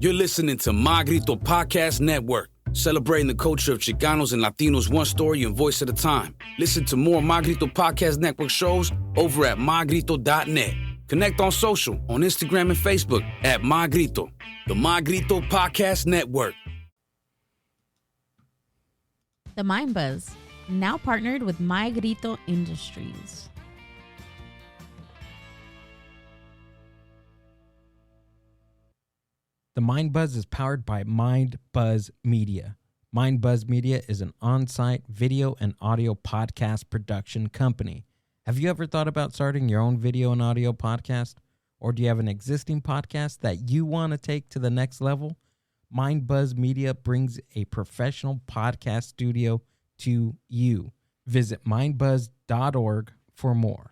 You're listening to My Grito Podcast Network, celebrating the culture of Chicanos and Latinos one story and voice at a time. Listen to more My Grito Podcast Network shows over at mygrito.net. Connect on social, on Instagram and Facebook at My Grito, the My Grito Podcast Network. The Mind Buzz, now partnered with My Grito Industries. The Mind Buzz is powered by Mind Buzz Media. Mind Buzz Media is an on-site video and audio podcast production company. Have you ever thought about starting your own video and audio podcast? Or do you have an existing podcast that you want to take to the next level? Mind Buzz Media brings a professional podcast studio to you. Visit mindbuzz.org for more.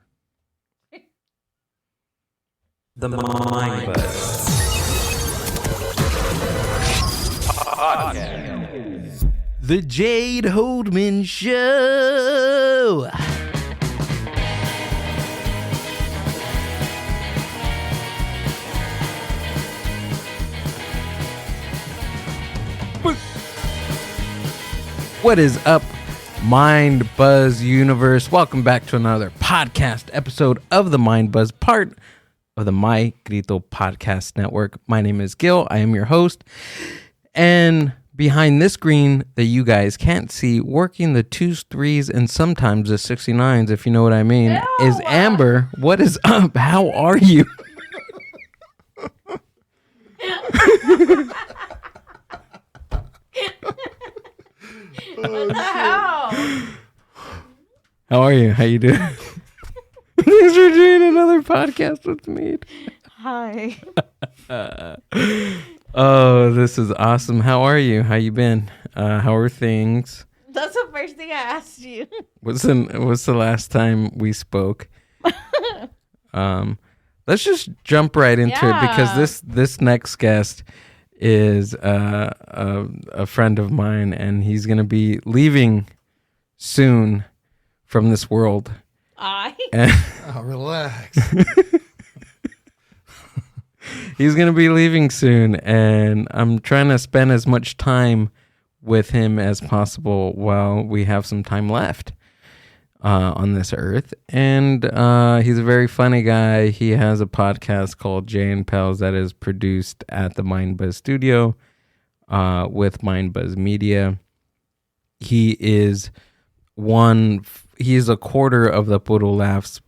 The Mind Buzz. The Jay Holman Show. What is up, Mind Buzz Universe? Welcome back to another podcast episode of the Mind Buzz, part of the My Grito Podcast Network. My name is GILL. I am your host. And behind this screen that you guys can't see, working the 2s, 3s, and sometimes the 69s, if you know what I mean, is Amber. What is up? How are you? What the hell? How are you? How you doing? Thanks for doing another podcast with me. Hi. Oh, this is awesome. How are you? How you been? How are things? That's the first thing I asked you. What's the last time we spoke? Let's just jump right into it because this next guest is a friend of mine, and he's gonna be leaving soon from this world. Relax. He's going to be leaving soon, and I'm trying to spend as much time with him as possible while we have some time left on this earth. And he's a very funny guy. He has a podcast called Jay and Pals that is produced at the Mind Buzz Studio with Mind Buzz Media. He is a quarter of the Puro Laughs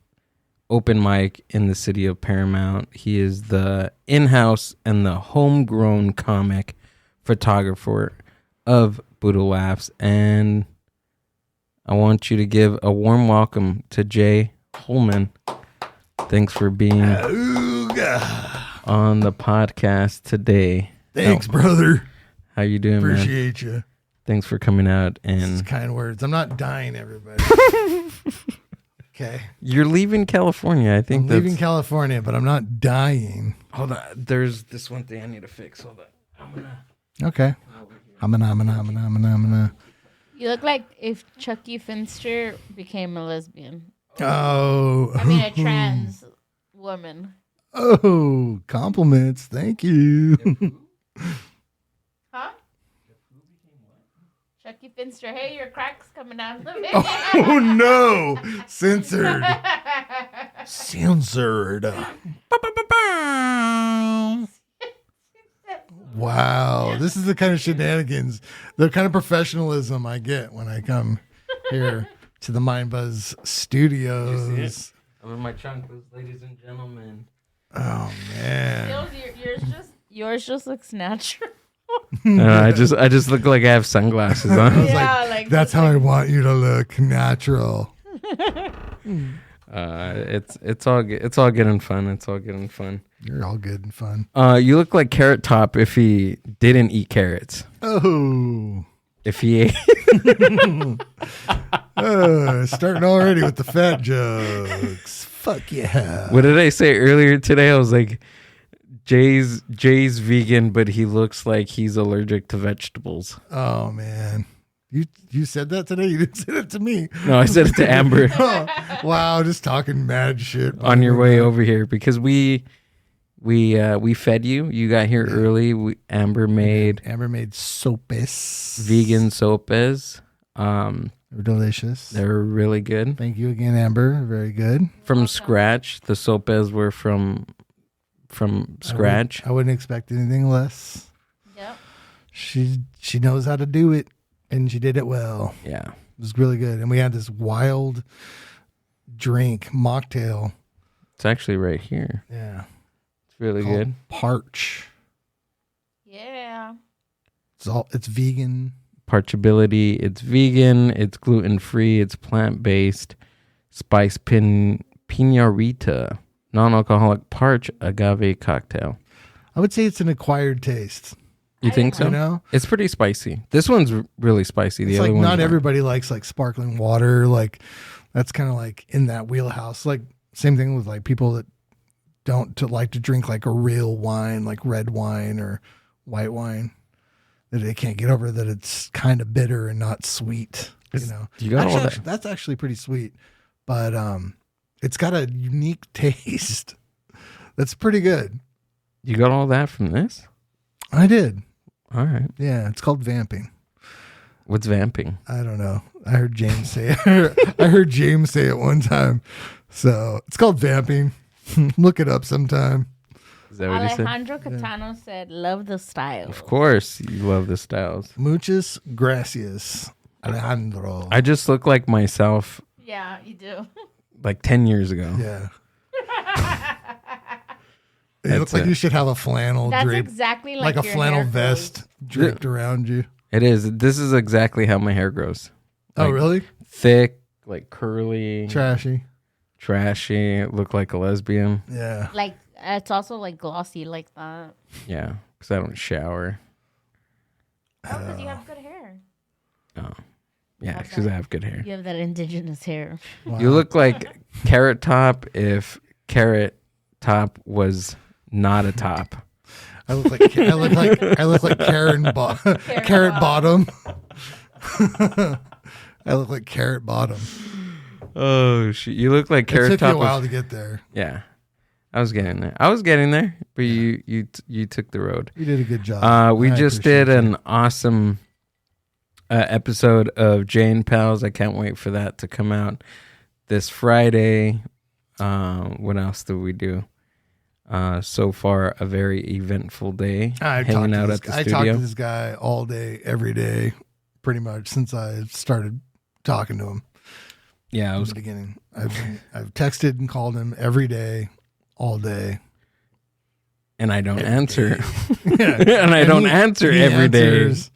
open mic in the city of Paramount. He is the in-house and the homegrown comic photographer of Puro Laughs. And I want you to give a warm welcome to Jay Holman. Thanks for being on the podcast today. Thanks, brother. How you doing, man? Appreciate you. Thanks for coming out. And It's kind words. I'm not dying, everybody. Okay. You're leaving California. I think I'm leaving California, but I'm not dying. Hold on. There's this one thing I need to fix. Hold on. Okay. I'm gonna. You look like if Chucky Finster became a lesbian. Oh. I mean, a trans woman. Oh, compliments. Thank you. Huh? Chucky Finster. Hey, your crack's coming out of the video. Oh, no. Censored. Wow. This is the kind of shenanigans, the kind of professionalism I get when I come here to the Mind Buzz Studios. I'm in my trunk, ladies and gentlemen. Oh, man. Yours just looks natural. I just look like I have sunglasses on. I was like, that's how I want you to look, natural. It's all good. It's all good and fun. It's all good and fun. You're all good and fun. You look like Carrot Top if he didn't eat carrots. Oh, If he ate. Starting already with the fat jokes. Fuck yeah. What did I say earlier today? I was like, Jay's vegan, but he looks like he's allergic to vegetables. Oh man, you said that today? You didn't say that to me. No, I said it to Amber. Oh, wow, just talking mad shit on your way over here because we We fed you. You got here early. Amber made sopes. vegan sopes. They're delicious. They're really good. Thank you again, Amber. Very good. From scratch. The sopes were from scratch. I wouldn't expect anything less. Yep. She knows how to do it, and she did it well. Yeah. It was really good. And we had this wild drink, mocktail. It's actually right here. Yeah. It's really called good. Parch. Yeah. It's vegan. Parchability. It's vegan. It's gluten free. It's plant based. Spice Pinarita. Non-alcoholic parch agave cocktail. I would say it's an acquired taste. You think so? You know? It's pretty spicy. This one's really spicy. The It's other like one, not everybody likes like sparkling water. Like that's kind of like in that wheelhouse. Like same thing with like people that don't like to drink like a real wine, like red wine or white wine. That they can't get over that it's kind of bitter and not sweet. You know, You got all that. that's actually pretty sweet, but it's got a unique taste. That's pretty good. You got all that from this? I did. All right. Yeah, it's called vamping. What's vamping? I don't know. I heard James say it. I heard James say it one time. So it's called vamping. Look it up sometime. Is that what he said? Alejandro Catano said, love the style. Of course, you love the styles. Muchas gracias, Alejandro. I just look like myself Yeah, you do. like 10 years ago. Yeah. It looks like you should have a flannel That's draped, exactly like a your flannel hair vest grows. draped around you. It is. This is exactly how my hair grows. Oh, Like, really? Thick, like curly, Trashy. trashy, look like a lesbian. Yeah. Like, it's also like glossy like that. Yeah, because I don't shower. Oh, because you have good hair. Oh, yeah, because I have good hair. You have that indigenous hair. Wow. You look like Carrot Top if Carrot Top was not a top. I look like Carrot Bottom. I look like Carrot Bottom. Oh shit! You look like It Carrot took Top. you a while to get there. Yeah, I was getting there. But you took the road. You did a good job. We I just appreciate did an awesome episode of Jay and Pals. I can't wait for that to come out this Friday. What else do we do? So far, a very eventful day. Hanging out at the I studio. talked to this guy all day, every day, pretty much since I started talking to him. Yeah, In the beginning, I've texted and called him every day, all day. and I don't answer. Yeah. and I don't answer he every day. answers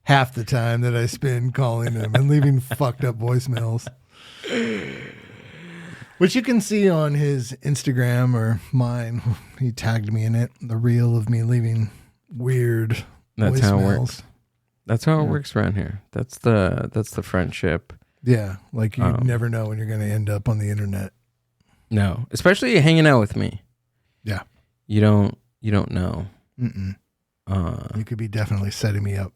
half the time that I spend calling him and leaving fucked up voicemails. Which you can see on his Instagram or mine. He tagged me in it. The reel of me leaving weird That's voicemails. how it works. That's how it works around here. That's the friendship. Yeah, like you never know when you're going to end up on the internet. No, especially hanging out with me. Yeah. You don't know. Mm-mm. You could be definitely setting me up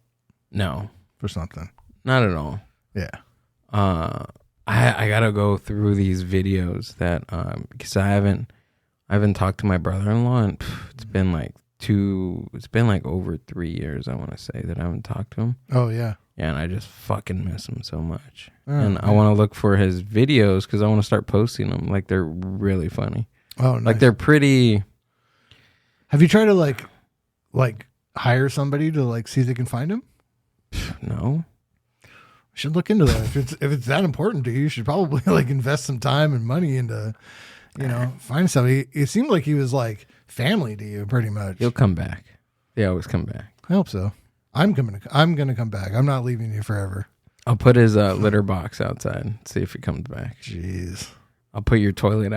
No, for something. not at all. Yeah. I gotta go through these videos that because I haven't talked to my brother-in-law and it's been like over 3 years, I want to say, that I haven't talked to him. Oh, yeah. Yeah, and I just fucking miss him so much. Oh, and I want to look for his videos because I want to start posting them. Like, they're really funny. Oh, nice. Like, they're pretty. Have you tried to like hire somebody to like see if they can find him? No. Should look into that. If it's that important to you, you should probably like invest some time and money into, find somebody. It seemed like he was like family to you, pretty much. He'll come back. They always come back. I hope so. I'm gonna come back. I'm not leaving you forever. I'll put his litter box outside. See if he comes back. Jeez. I'll put your toilet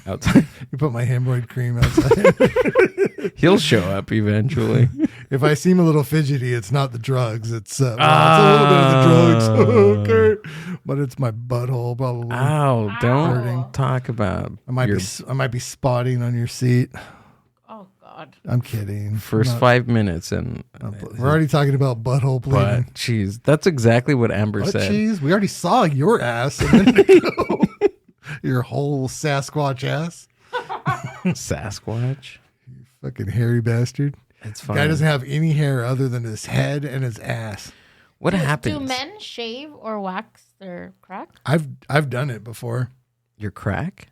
outside. You put my hembroid cream outside. He'll show up eventually. If I seem a little fidgety, it's not the drugs. It's it's a little bit of the drugs, Kurt. But it's my butthole probably. Ow! Don't Hurting. talk about I might be spotting on your seat. Oh, God. I'm kidding. first 5 minutes and We're already talking about butthole bleeding. but jeez, that's exactly what Amber What said. cheese? We already saw your ass a minute ago. Your whole Sasquatch ass. Sasquatch. Fucking hairy bastard. It's fine. Guy doesn't have any hair other than his head and his ass. What happens? Do men shave or wax their crack? I've done it before. Your crack?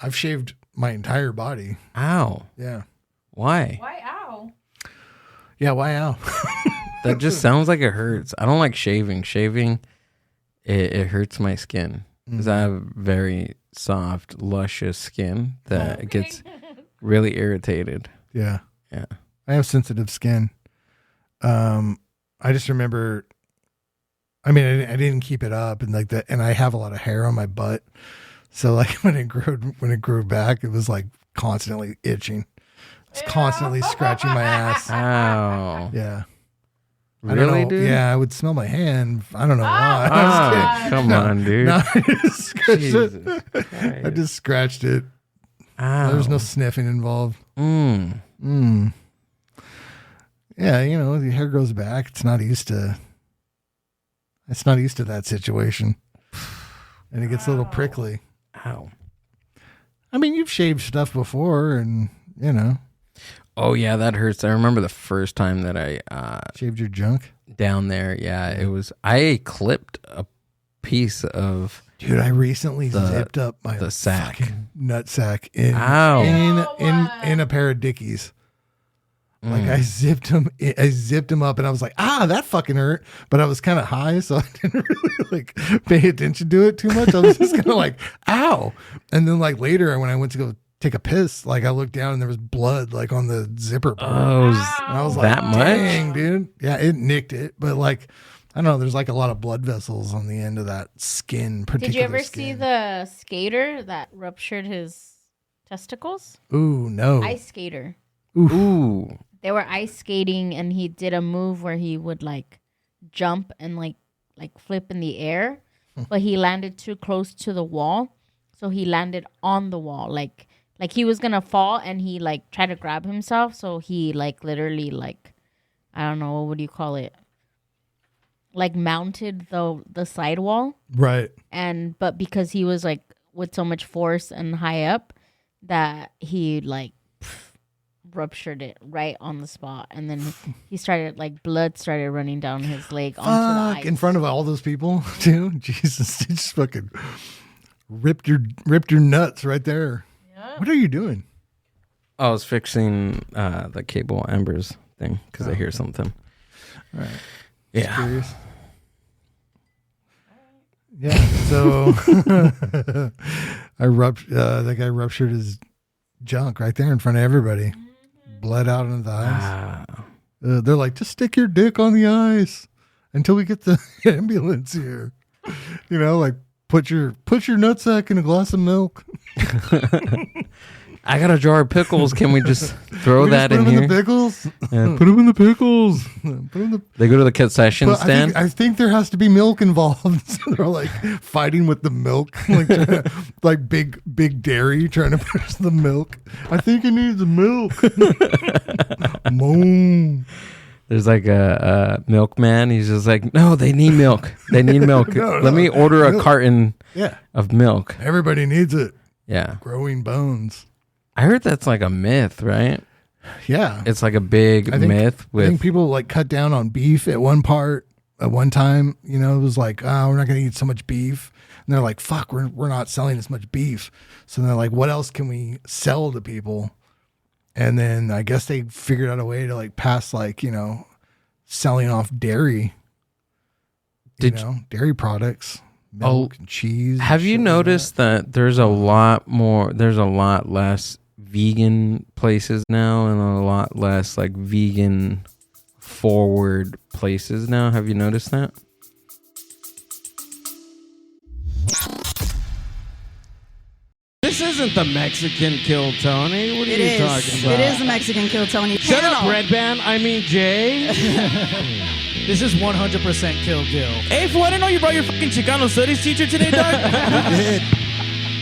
I've shaved my entire body. Ow. Yeah. Why? Why ow? Yeah, why ow? That just sounds like it hurts. I don't like shaving. Shaving, it hurts my skin. Because I have very soft, luscious skin that gets really irritated. Yeah. Yeah. I have sensitive skin. I just remember, I mean, I didn't keep it up and like that. And I have a lot of hair on my butt. So like when it grew back, it was like constantly itching. It's constantly scratching my ass. Ow. Yeah. Really, dude? Yeah, I would smell my hand. I don't know why. I was kidding. Come on, dude. No, I just scratched Jesus it. Christ. I just scratched it. Ow. There was no sniffing involved. Mm. Yeah, you know, the hair grows back. It's not used to that situation. And it gets a little prickly. Ow. I mean, you've shaved stuff before and, you know. Oh, yeah, that hurts. I remember the first time that I Shaved your junk? down there. Yeah, it was. I clipped a piece of. Dude, I recently zipped up the sack. fucking nut sack in a pair of Dickies. Like I zipped them up and I was like, that fucking hurt. But I was kind of high, so I didn't really like pay attention to it too much. I was just kind of like, ow. And then like later when I went to go take a piss, like I looked down and there was blood like on the zipper part. Oh, And I was like, that much? dang, dude. Yeah, it nicked it. But like, I don't know, there's like a lot of blood vessels on the end of that skin. Did you ever see the skater that ruptured his testicles? Ooh, no. Ice skater. Ooh. They were ice skating and he did a move where he would like jump and like flip in the air, but he landed too close to the wall. So he landed on the wall. Like he was going to fall and he like tried to grab himself. So he like literally like, I don't know, what would you call it? Like mounted the sidewall. Right. But because he was like with so much force and high up that he like ruptured it right on the spot, and then he started like blood started running down his leg onto the ice in front of all those people too. Jesus, he just fucking ripped your nuts right there. Yep. What are you doing? I was fixing the cable embers thing because I hear something. All right. Yeah. Curious. Yeah. So that guy ruptured his junk right there in front of everybody. Blood out into the ice. They're like, just stick your dick on the ice until we get the ambulance here. You know, like put your nutsack in a glass of milk. I got a jar of pickles. Can we just throw that in put here? In the pickles? Yeah, put them in the pickles. They go to the concession stand. I think there has to be milk involved. So they're like fighting with the milk, like big dairy trying to push the milk. I think it needs milk. Moan. There's like a milkman. He's just like, no, they need milk. They need milk. Let me order a carton of milk. Everybody needs it. Yeah. Growing bones. I heard that's like a myth, right? Yeah. It's like a big myth. I think people like cut down on beef at one time. You know, it was like, we're not going to eat so much beef. And they're like, fuck, we're not selling as much beef. So they're like, what else can we sell to people? And then I guess they figured out a way to like pass like, you know, selling off dairy, dairy products, milk and cheese. Have you noticed that there's a lot less vegan places now and a lot less like vegan forward places now? Have you noticed that? This isn't the Mexican Kill Tony. What are you talking about? It is the Mexican Kill Tony. Shut up, Red Band. I mean, Jay. This is 100% Kill GILL. Hey, fool, I didn't know you brought your fucking Chicano studies teacher today, dog.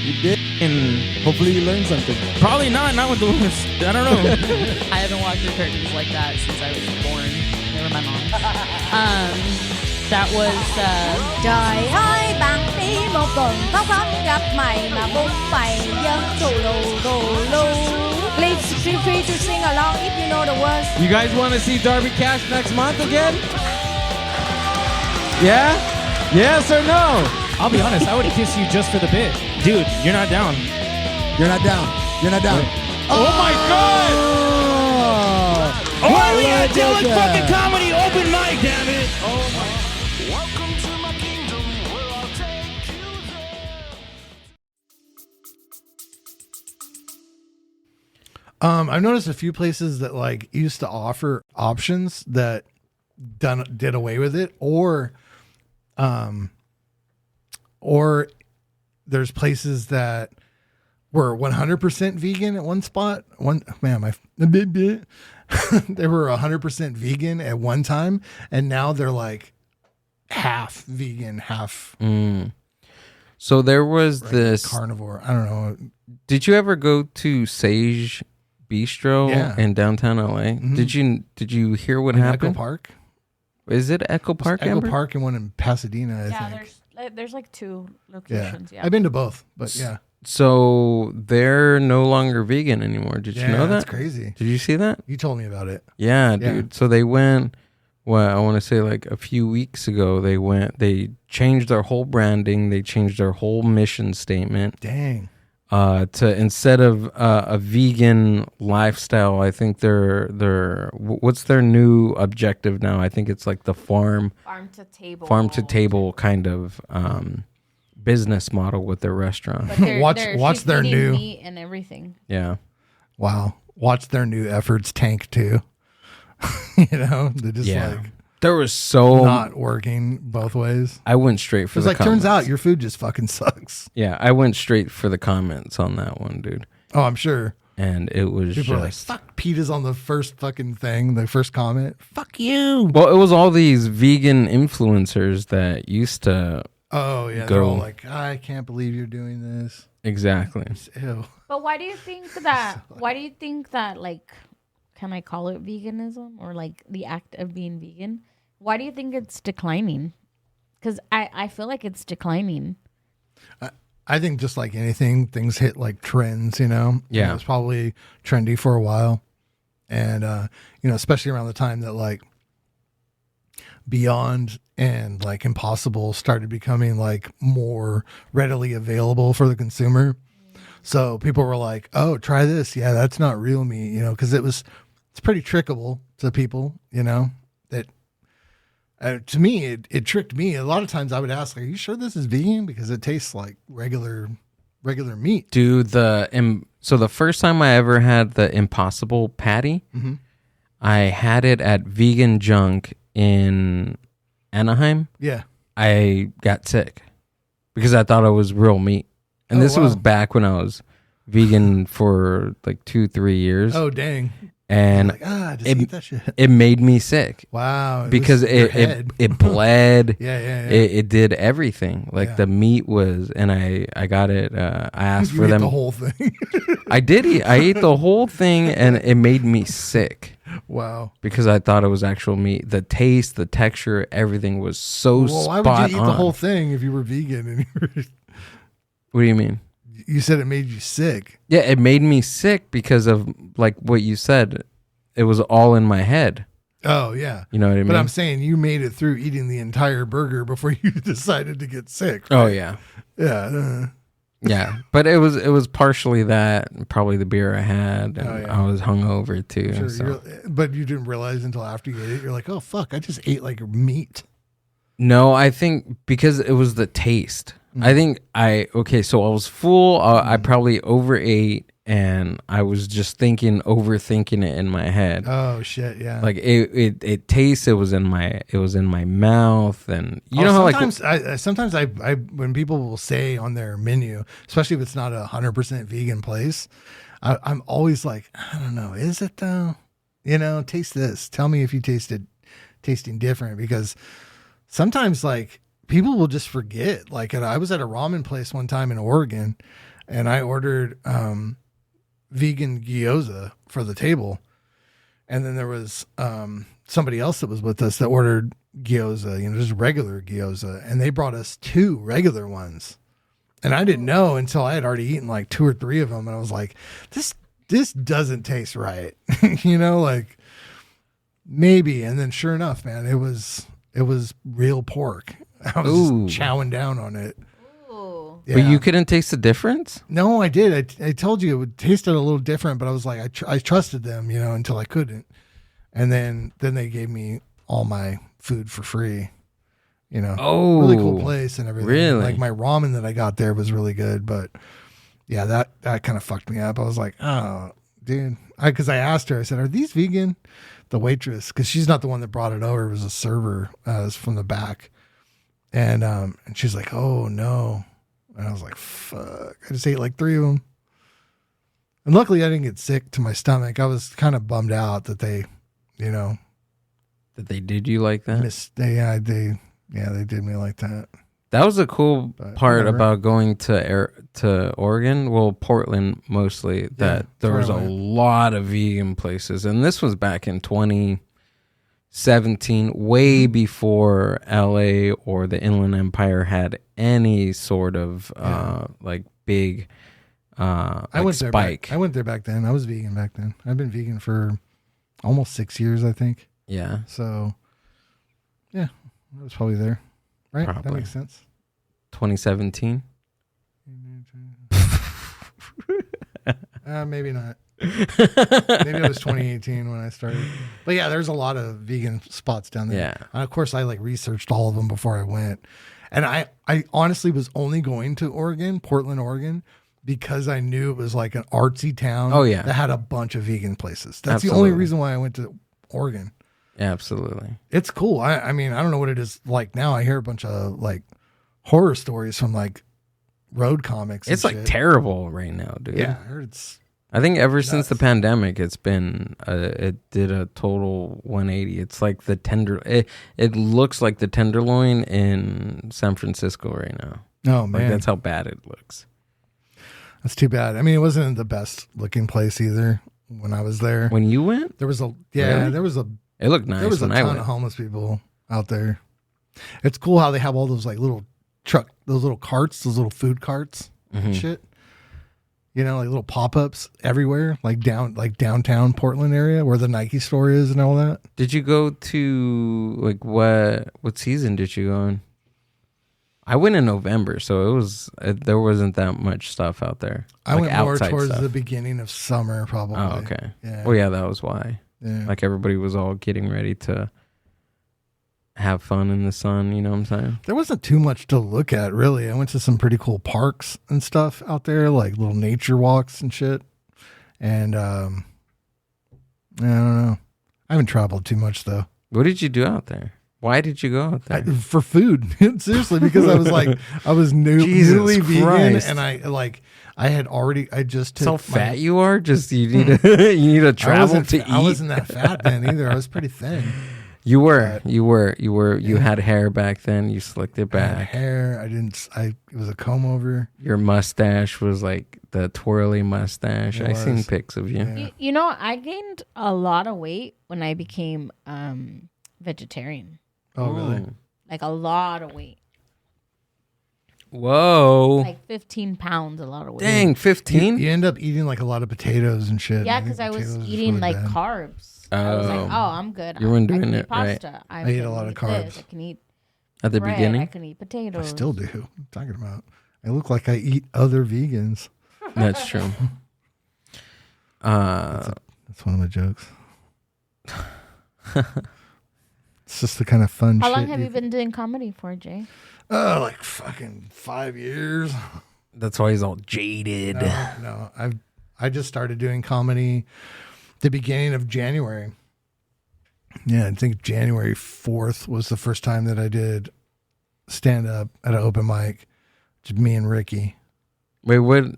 You did. And hopefully you learned something. Probably not with the I don't know. I haven't walked through curtains like that since I was born. They were my mom's. That was Trời ơi bạn đi một tuần khóc khóc gặp mày mà bung bày dân tù lù Please feel free to sing along if you know the words. You guys want to see Darby Cash next month again? Yeah? Yes or no? I'll be honest, I would kiss you just for the bit. Dude, you're not down. You're not down. You're not down. Oh my God! Oh, we got Dylan fucking comedy open mic, damn it! Oh my. I've noticed a few places that like used to offer options that did away with it, or there's places that were 100% vegan at one spot. They were 100% vegan at one time, and now they're like half vegan, half. So there was this carnivore. I don't know. Did you ever go to Sage Bistro in downtown LA? Mm-hmm. Did you hear what In happened? Echo Park? Is it Echo Park? Echo Amber? Park and one in Pasadena, I think. There's like 2 locations. Yeah. I've been to both, but yeah. So they're no longer vegan anymore. Did you know that? That's crazy. Did you see that? You told me about it. Yeah, dude. So they went, I want to say like a few weeks ago, they changed their whole branding. They changed their whole mission statement. Dang. To instead of a vegan lifestyle, I think they're what's their new objective now? I think it's like the farm to table kind of business model with their restaurant. Watch their new meat and everything. Yeah. Wow. Watch their new efforts tank too. They're just like there was so not working both ways. I went straight for the comments. Turns out your food just fucking sucks. Yeah, I went straight for the comments on that one, dude. Oh, I'm sure. And it was people are like, fuck Peta's on the first fucking thing, the first comment. Fuck you. Well, it was all these vegan influencers that used to they're all like, I can't believe you're doing this. Exactly. Ew. But why do you think that like, can I call it veganism or like the act of being vegan? Why do you think it's declining? Because I feel like it's declining. I think just like anything, things hit like trends, Yeah. It was probably trendy for a while. And, especially around the time that like Beyond and like Impossible started becoming like more readily available for the consumer. So people were like, oh, try this. Yeah, that's not real meat, because it's pretty trickable to people, that to me, it tricked me. A lot of times I would ask, are you sure this is vegan? Because it tastes like regular meat. Dude, so the first time I ever had the Impossible patty, I had it at Vegan Junk in Anaheim. Yeah. I got sick because I thought it was real meat. And this was back when I was vegan for like 2-3 years. Oh, dang. And just eat that shit. It made me sick. Wow. Because it bled. Yeah. It did everything. Like the meat was, and I got it. I asked for them. The whole thing. I did eat. I ate the whole thing, and it made me sick. Wow. Because I thought it was actual meat. The taste, the texture, everything was so spot on. Why would you eat the whole thing if you were vegan? And What do you mean? You said it made you sick. Yeah, it made me sick because of like what you said. It was all in my head. Oh, yeah. You know what I mean? But I'm saying you made it through eating the entire burger before you decided to get sick. Right? Oh, yeah. Yeah. Yeah. But it was partially that, probably the beer I had. And I was hungover too. Sure, so. But you didn't realize until after you ate it, you're like, oh, fuck, I just ate like meat. No, I think because it was the taste. I think so I was full. I probably overate, and I was just overthinking it in my head. Oh shit, yeah. Like it tastes. It was in my mouth, and sometimes I when people will say on their menu, especially if it's not 100% vegan place, I'm always like, I don't know, is it though? Taste this. Tell me if you tasting different, because sometimes like people will just forget. Like I was at a ramen place one time in Oregon, and I ordered vegan gyoza for the table, and then there was somebody else that was with us that ordered gyoza, just regular gyoza, and they brought us 2 regular ones, and I didn't know until I had already eaten like 2 or 3 of them, and I was like, this this doesn't taste right. Like maybe. And then sure enough, man, it was real pork. I was just chowing down on it. Ooh. Yeah. But you couldn't taste the difference? No, I did. I told you it would taste a little different, but I was like, I trusted them, until I couldn't. And then they gave me all my food for free. Really cool place and everything. Really? Like my ramen that I got there was really good, but yeah, that kind of fucked me up. I was like, oh, dude, because I asked her, I said, are these vegan? The waitress, because she's not the one that brought it over. It was a server. It was from the back, and she's like, oh no, and I was like, fuck, I just ate like 3 of them, and luckily I didn't get sick to my stomach. I was kind of bummed out that they, That they did you like that? They did me like that. That was a cool part whatever. about going to Oregon. Well, Portland mostly. That there was a lot of vegan places, and this was back in 2017, way before LA or the Inland Empire had any sort of like big I went there spike. I went there back then. I was vegan back then. I've been vegan for almost 6 years, I think. Yeah. So, yeah, I was probably there. Right? Probably. That makes sense. 2017. Maybe not. Maybe it was 2018 when I started. But yeah, there's a lot of vegan spots down there. Yeah. And of course, I researched all of them before I went. And I honestly was only going to Portland, Oregon, because I knew it was like an artsy town. Oh, yeah. That had a bunch of vegan places. That's Absolutely. the only reason why I went to Oregon. Absolutely. It's cool. I mean, I don't know what it is like now. I hear a bunch of horror stories from road comics. It's and shit. terrible right now, dude. Yeah, I heard it's. I think ever since the pandemic, it's been it did a total 180. It's like it looks like the Tenderloin in San Francisco right now. Oh man, that's how bad it looks. That's too bad. I mean, it wasn't the best looking place either when I was there. When you went, there was a It looked nice. There was a when I ton went. of homeless people out there. It's cool how they have all those little those little carts, those little food carts and shit. Little pop-ups everywhere, downtown Portland area where the Nike store is and all that. Did you go to what season did you go in? I went in November, so there wasn't that much stuff out there. I went more towards stuff. the beginning of summer, probably. Oh, okay. Yeah. Well, yeah, that was why. Yeah. Everybody was all getting ready to have fun in the sun. You know what I'm saying? There wasn't too much to look at, really. I went to some pretty cool parks and stuff out there, like little nature walks and shit. And I don't know. I haven't traveled too much, though. What did you do out there? Why did you go out there? For food. Seriously, because I was newly vegan, and I just took how fat you are. Just you need to travel to eat. I wasn't that fat then either. I was pretty thin. You were. You had hair back then. You slicked it back. I had hair. It was a comb over. Your mustache was like the twirly mustache. I seen pics of you. Yeah. I gained a lot of weight when I became vegetarian. Oh, really? Like a lot of weight. Whoa. Like 15 pounds, a lot of weight. Dang, 15? You end up eating a lot of potatoes and shit. Yeah, because I was eating really carbs. I was like, I'm good. You weren't doing I can it eat pasta. I eat a lot of carbs. I can eat at the bread. beginning. I can eat potatoes. I still do. What are you talking about? I look like I eat other vegans. That's true. That's one of my jokes. It's just the kind of fun How shit. long have you been doing comedy for, Jay? Oh, like fucking 5 years. That's why he's all jaded. No, I just started doing comedy the beginning of January. Yeah, I think January 4th was the first time that I did stand up at an open mic. Just me and Ricky. Wait, what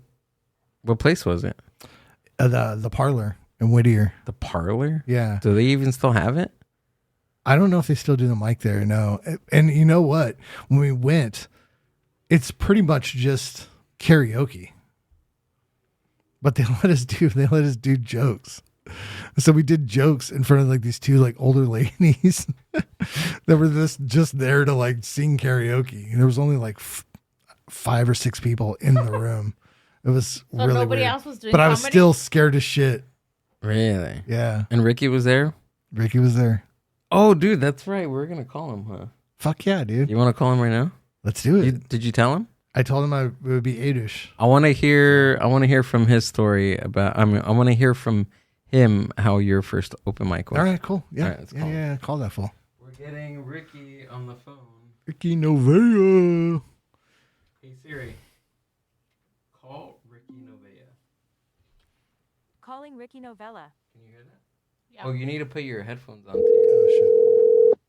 place was it? The Parlor in Whittier. The Parlor? Yeah. Do they even still have it? I don't know if they still do the mic there. No. And you know what? When we went, it's pretty much just karaoke. But they let us do jokes. So we did jokes in front of these two older ladies that were just there to sing karaoke. And there was only 5 or 6 people in the room. It was So really nobody weird. else was doing but I was comedy? still scared as shit. Really? Yeah. And Ricky was there? Ricky was there. Oh, dude, that's right. We're going to call him, huh? Fuck yeah, dude. You want to call him right now? Let's do it. Did you tell him? I told him it would be 8-ish. I want to hear from his story about. I want to hear from him how your first open mic was. All right, cool. Yeah, All right, let's call him. yeah. Call that fool. We're getting Ricky on the phone. Ricky Novella. Hey Siri, call Ricky Novella. Calling Ricky Novella. Can you hear that? Yeah. Oh, you need to put your headphones on too. Oh shit.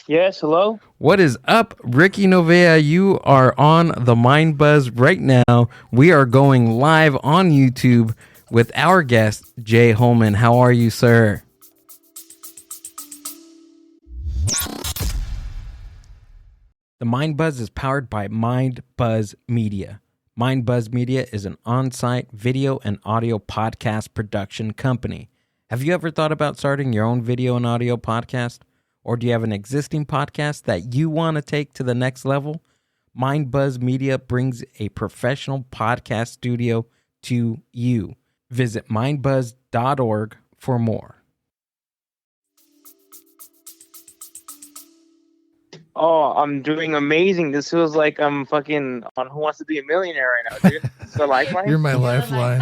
Yes, hello? What is up, Ricky Novella? You are on the Mind Buzz right now. We are going live on YouTube with our guest, Jay Holman. How are you, sir? The Mind Buzz is powered by Mind Buzz Media. Mind Buzz Media is an on-site video and audio podcast production company. Have you ever thought about starting your own video and audio podcast? Or do you have an existing podcast that you want to take to the next level? Mind Buzz Media brings a professional podcast studio to you. Visit mindbuzz.org for more. Oh, I'm doing amazing. This feels like I'm fucking on Who Wants to Be a Millionaire right now, dude. It's a lifeline. You're my lifeline.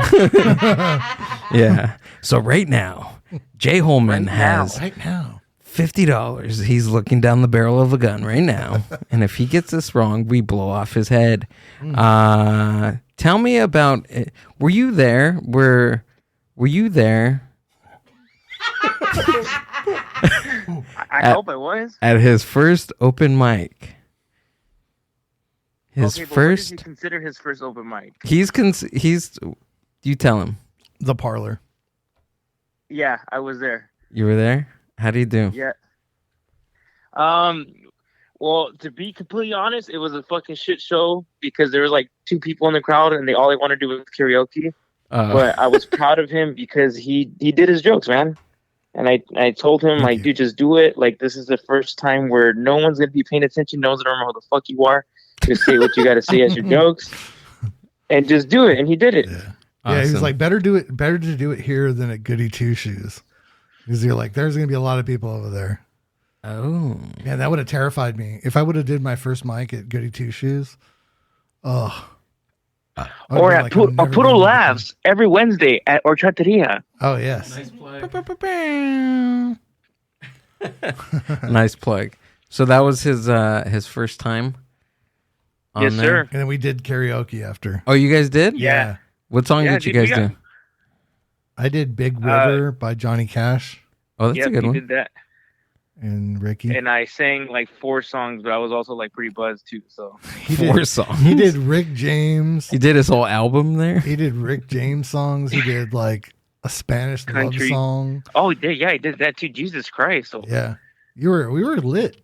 Yeah. So right now, Jay Holman has Right now. $50. He's looking down the barrel of a gun right now. And if he gets this wrong, we blow off his head. Tell me about it. Were you there? Were you there? I hope I was. At his first open mic. His Okay, but first. what does he consider his first open mic? He's. You tell him. The parlor. Yeah, I was there. You were there? How do you do? Yeah. Well, to be completely honest, it was a fucking shit show because there was like 2 people in the crowd and all they wanted to do was karaoke. But I was proud of him because he did his jokes, man. And I told him, like, dude, just do it. Like, this is the first time where no one's going to be paying attention. No one's going to remember who the fuck you are. Just say what you got to say as your jokes. And just do it. And he did it. Yeah. Awesome. Yeah, he was like, better to do it here than at Goody Two Shoes. Because you're like, there's going to be a lot of people over there. Oh. Man, that would have terrified me. If I would have did my first mic at Goody Two Shoes. Oh. Or at Puro Laughs every Wednesday at Horchateria. Oh, yes. Nice plug. Nice plug. So that was his first time on Yes, there? sir. And then we did karaoke after. Oh, you guys did? Yeah. What song did you guys do? I did Big River by Johnny Cash Oh, that's a good he one. did that. and Ricky. And I sang like 4 songs, but I was also like pretty buzzed too. So He 4 songs. He did Rick James. He did his whole album there? He did Rick James songs. He did like a Spanish Country. love song. oh yeah, I did that too. Jesus Christ! So Yeah. We were lit.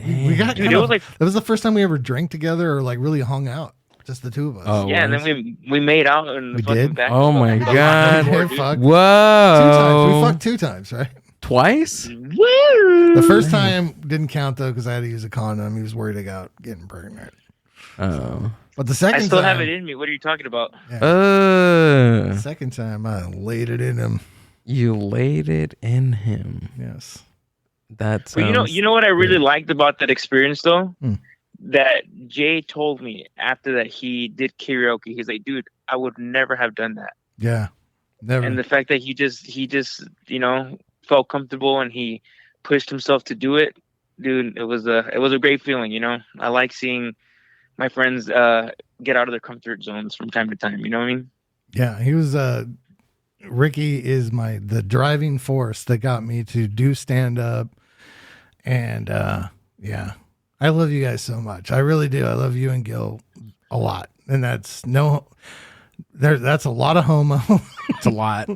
We got Dude, kind it of, was like that was the first time we ever drank together or like really hung out. Just the 2 of us. Oh, yeah, and was? then we made out and We fucking did? back. Oh my fucking God. board, We dude. fucked. Whoa. 2 times. We fucked 2 times, right? Twice? Woo! The first time didn't count though because I had to use a condom. He was worried about getting pregnant. Oh. But the second I still time, have it in me. What are you talking about? the second time I laid it in him. You laid it in him. Yes. That's Well, you know what I really liked about that experience though? Hmm. That Jay told me after that he did karaoke. He's like, dude, I would never have done that. Yeah. Never. And the fact that he just felt comfortable and he pushed himself to do it, dude, it was a great feeling. I like seeing my friends get out of their comfort zones from time to time. You know what I mean? Yeah, he was Ricky is the driving force that got me to do stand up. And yeah. I love you guys so much. I really do. I love you and Gil a lot. And that's a lot of homo. It's a lot.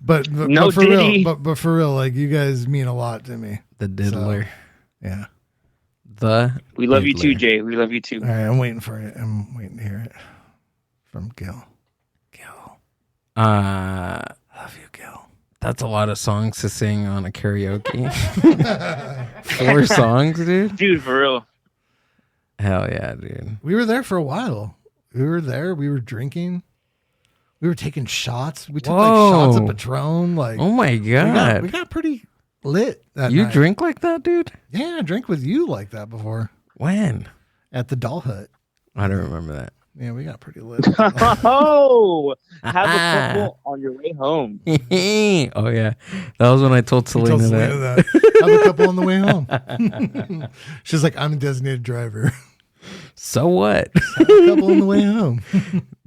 but No for diddy. real, but for real, like you guys mean a lot to me. The diddler. Yeah. We love you too, diddler. Jay. We love you too. All right, I'm waiting for it. I'm waiting to hear it from Gil. Love you, Gil. That's a lot of songs to sing on a karaoke. 4 songs, dude? Dude, for real. Hell yeah, dude. We were there for a while. We were there. We were drinking. We were taking shots. We took Whoa. like shots of Patron. Like, oh my God. we got pretty lit that You night. drink like that, dude? Yeah, I drank with you like that before When? at the Doll Hut. I don't remember that. Yeah, we got pretty lit. Oh, have a couple on your way home. Oh yeah, that was when I told Selena, that. Have a couple on the way home. She's like, I'm a designated driver. So what? Have a couple on the way home.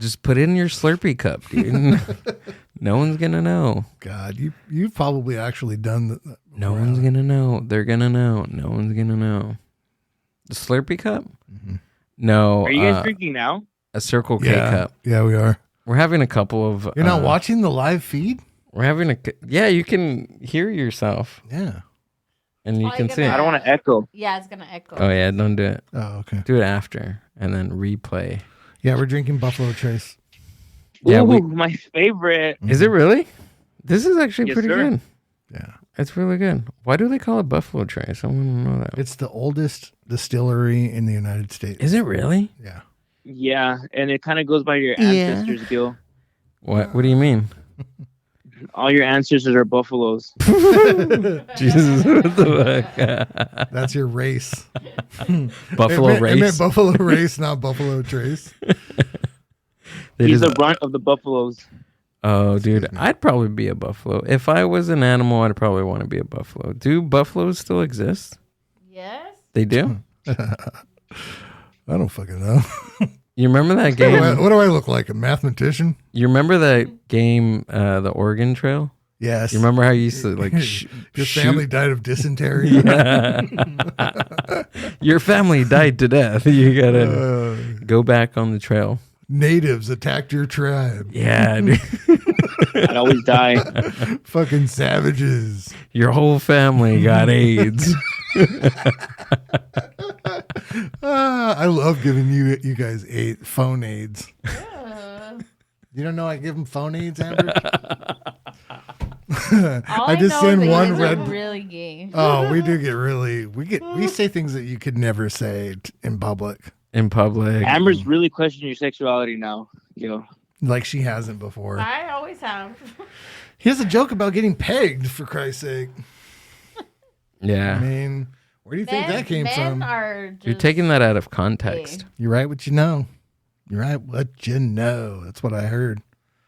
Just put it in your Slurpee cup, dude. No one's gonna know. God, you've probably actually done that. No one's gonna know. They're gonna know. No one's gonna know. The Slurpee cup? Mm-hmm. No. Are you guys drinking now? A Circle K cup. Yeah, we are. We're having a couple of. You're not watching the live feed? We're having a. Yeah, you can hear yourself. Yeah. And you can see it. I don't want to echo. Yeah, it's gonna echo. Oh yeah, don't do it. Oh, okay. Do it after and then replay. Yeah, we're drinking Buffalo Trace. Yeah, Ooh, my favorite. Is it really? This is actually Yes, pretty sir. good. Yeah. It's really good. Why do they call it Buffalo Trace? I want to know that. It's the oldest distillery in the United States. Is it really? Yeah. Yeah, and it kind of goes by your Yeah. ancestors, Gil. What do you mean? All your ancestors are buffaloes. Jesus, what the fuck? That's your race. Buffalo It race. meant Buffalo Race, not Buffalo Trace. He's the runt of the buffaloes. Oh, dude, I'd probably be a buffalo. If I was an animal, I'd probably want to be a buffalo. Do buffaloes still exist? Yes. They do? I don't fucking know. You remember that game? What do I look like? A mathematician? You remember that game, the Oregon Trail? Yes. You remember how you used to like Your family died of dysentery? Yeah. Your family died to death. You gotta go back on the trail. Natives attacked your tribe. Yeah, dude. I'd always die. Fucking savages. Your whole family got AIDS. I love giving you guys phone aids. You don't know I give them phone aids, Amber? I just send one red. Really gay. Oh, we do get really. We say things that you could never say in public. In public. Amber's really questioning your sexuality now, Gil. Like she hasn't before. I always have. He has a joke about getting pegged, for Christ's sake. Yeah. I mean, where do you think that came from? You're taking that out of context. Gay. You write what you know. You write what you know. That's what I heard.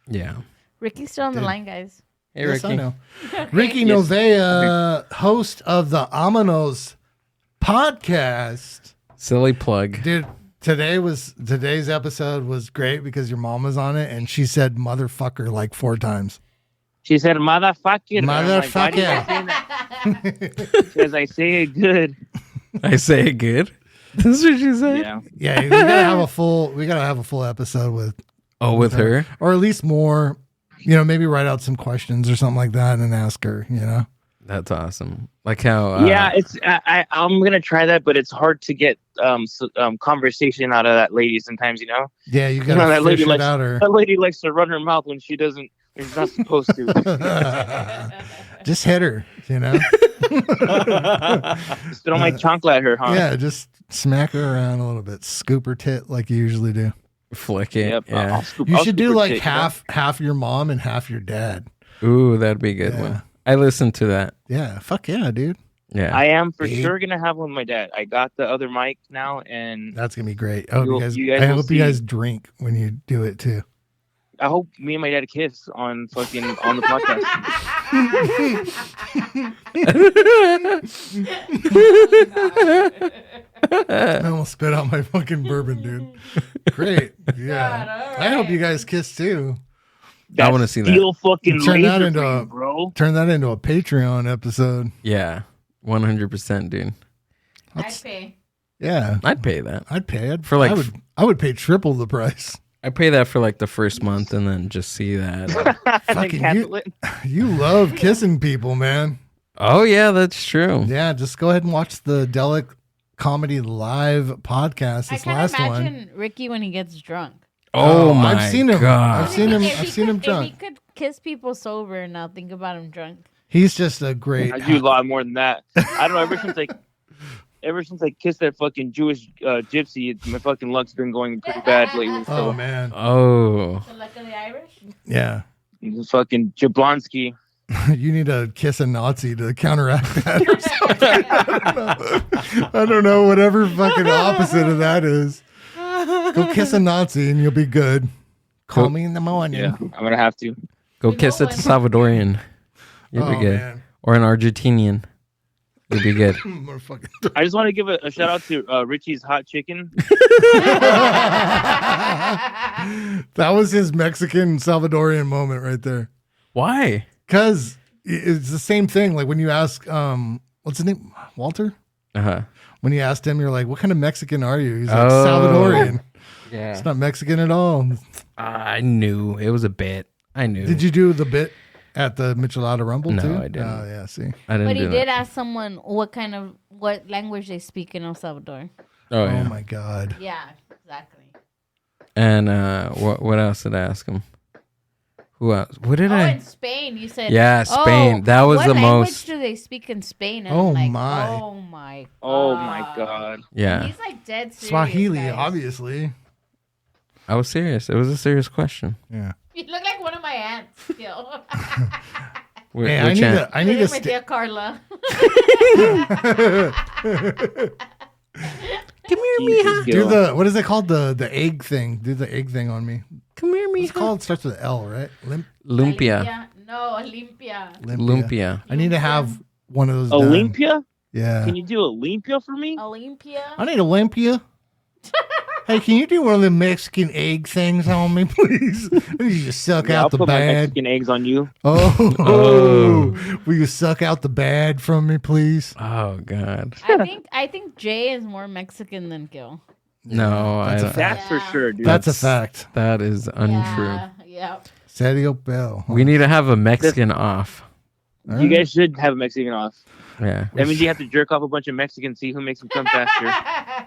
Yeah. Ricky's still on the line, guys. Hey, Yes, Ricky. I know. Ricky Novea, host of the Amanos podcast. Silly plug. Dude, today's episode was great because your mom was on it and she said motherfucker like 4 times. She said, motherfucker. Motherfucker. Because I say it good. I say it good. That's what she said. Yeah. Yeah, we gotta have a full episode with with her. Or at least more, maybe write out some questions or something like that and ask her, That's awesome. Like how yeah, it's I'm gonna try that, but it's hard to get conversation out of that lady sometimes, Yeah, you gotta that lady fish it likes, out her. that lady likes to run her mouth when she's not supposed to. Just hit her, Just throw my chancla at her, huh? Yeah, just smack her around a little bit. Scoop her tit like you usually do. flick it. Yep, Yeah. You should do like half your mom and half your dad. Ooh, that'd be a good Yeah. one. I listened to that. Yeah, fuck yeah, dude. Yeah. I am for Babe. sure gonna have one with my dad. I got the other mic now, and That's gonna be great. I hope You guys I will hope you see. guys drink when you do it too. I hope me and my dad kiss on the podcast. I almost spit out my fucking bourbon, dude. Great. Yeah. I hope you guys kiss too. I want to see that. Steel fucking Turn that laser into for a you, bro. Turn that into a Patreon episode. Yeah. 100%, dude. I'd pay. Yeah. I'd pay that. I'd pay it. For like I would pay triple the price. I pay that for like the first month and then just see that. And then Fucking cancel it. You love kissing people, man. Oh yeah, that's true. Yeah, just go ahead and watch the Delic Comedy Live podcast. I This can last imagine one. Ricky when he gets drunk. Oh my I've seen him. God. I've seen him. If I've he seen him If drunk. he could kiss people sober, now think about him drunk. He's just a great. I do a lot more than that. I don't know. ever since I kissed that fucking Jewish gypsy, my fucking luck's been going pretty bad lately. So. Oh man. Oh. The luck of the Irish? Yeah. Fucking Jablonski. You need to kiss a Nazi to counteract that or something. I don't know. Whatever fucking opposite of that is. Go kiss a Nazi and you'll be good. Call me in the morning. Yeah, I'm gonna have to. Go kiss a Salvadorian. You'll be good. Man. Or an Argentinian. You'll be good. I just want to give a shout out to Richie's Hot Chicken. That was his Mexican Salvadorian moment right there. Why? Because it's the same thing. Like when you ask, what's his name? Walter? Uh-huh. When you asked him, you're like, what kind of Mexican are you? He's like, Salvadorian. Yeah. It's not Mexican at all. I knew. It was a bit. I knew. Did you do the bit at the Michelada Rumble no, too? I didn't. Oh, yeah, see. I didn't. But he did ask someone what language they speak in El Salvador. Oh, yeah. My God. Yeah, exactly. And what else did I ask him? Who else? What did I? in Spain, you said. Yeah, Spain. That was the most. What language do they speak in Spain? And Oh, I'm like, my. Oh my. God. Oh my God. Yeah. And he's like dead serious. Swahili, guys. obviously. I was serious. It was a serious question. Yeah. You look like one of my aunts, Gil. Hey, I need to my dear Carla. Come here, mija. Do the, what is it called? The egg thing. Do the egg thing on me. Come here, mija. It's called, it starts with L, right? Lumpia. No, Olympia. Lumpia. I need to have one of those Olympia? done. Yeah. Can you do Olympia for me? Olympia? I need Olympia. Hey, can you do one of the Mexican egg things on me, please? Will you just suck out I'll the put my bad? Mexican eggs on you. Oh. Will you suck out the bad from me, please? Oh God. I think Jay is more Mexican than Gil. No, That's for sure, dude. That's a fact. That is untrue. Yeah. Serio Bell. We need to have a Mexican off. You guys should have a Mexican off. Yeah. That means you have to jerk off a bunch of Mexicans, see who makes them come faster.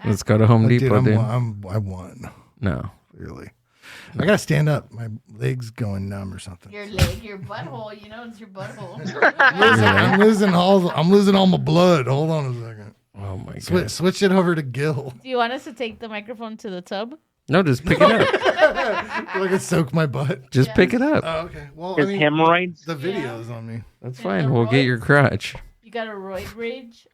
Let's go to Home Depot, dude. I won. No. Really. I gotta stand up. My leg's going numb or something. Your leg, your butthole. You know it's your butthole. I'm losing all my blood. Hold on a second. Oh my God. Switch it over to Gil. Do you want us to take the microphone to the tub? No, just pick it up. I can soak my butt. Just pick it up. Oh, okay. Well, His hemorrhoids. The video's on me. That's fine. We'll get your crotch. You got a roid rage?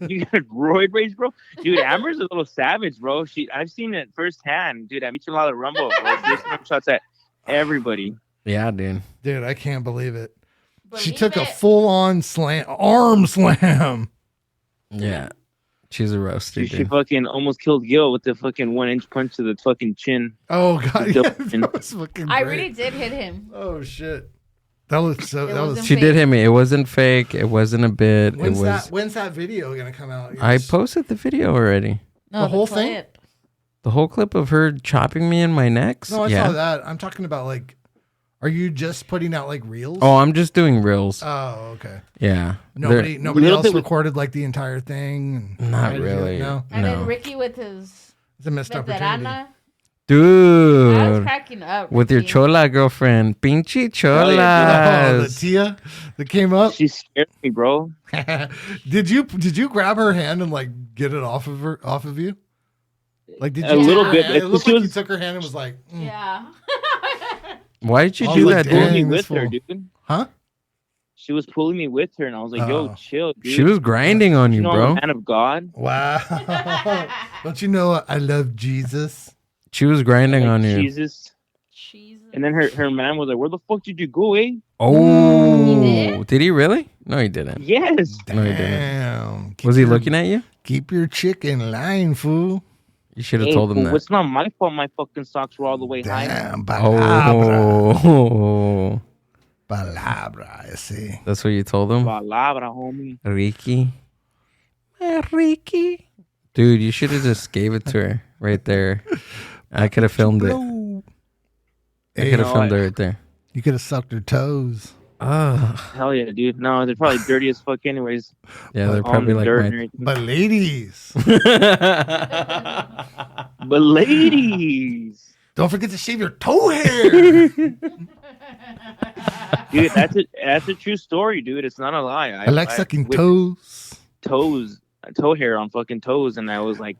You got roid rage, bro? Dude, Amber's a little savage, bro. I've seen it firsthand. Dude, I meet you a lot of Rumble, bro. She's throwing shots at everybody. Yeah, dude. Dude, I can't believe it. She took a full-on arm slam. Yeah. She's a roaster, She fucking almost killed Gil with the fucking 1-inch punch to the fucking chin. Oh, God. Yeah, that was fucking great. I really did hit him. Oh, shit. That was so. That was. She did hit me. It wasn't fake. It wasn't a bit. When's that video gonna come out? I posted the video already. No, the whole thing. The whole clip of her chopping me in my necks. No, I saw that. I'm talking about like. Are you just putting out like reels? Oh, I'm just doing reels. Oh, okay. Yeah. Nobody else recorded like the entire thing. Not really. No. And then Ricky with his. It's a missed opportunity. Dude, I was cracking up. With your chola girlfriend, pinche cholas. Oh, the Tia that came up. She scared me, bro. Did you grab her hand and like get it off of you? Like did you? A little bit. It looked like you took her hand and was like, yeah. Why did you do that, dude? Pulling me this with her, dude. Huh? She was pulling me with her, and I was like, "Yo, chill, dude." She was grinding on you, know bro. I'm a man of God. Wow. Don't you know I love Jesus? She was grinding on you. Jesus. And then her man was like, "Where the fuck did you go, eh?" Oh, did he really? No, he didn't. Yes. No, he didn't. Was he looking at you? Keep your chick in line, fool. You should have told him that. It's not my fault. My fucking socks were all the way high. Oh. Palabra, I see. That's what you told him? Palabra, homie. Ricky. Ricky. Dude, you should have just gave it to her right there. I could have filmed it. I could have filmed it right there. You could have sucked her toes. Oh. Hell yeah, dude. No, they're probably dirty as fuck anyways. Yeah, they're probably like my... But ladies. But ladies. Don't forget to shave your toe hair. Dude, that's a true story, dude. It's not a lie. I like sucking toes. Toes. toe hair on fucking toes, and I was like,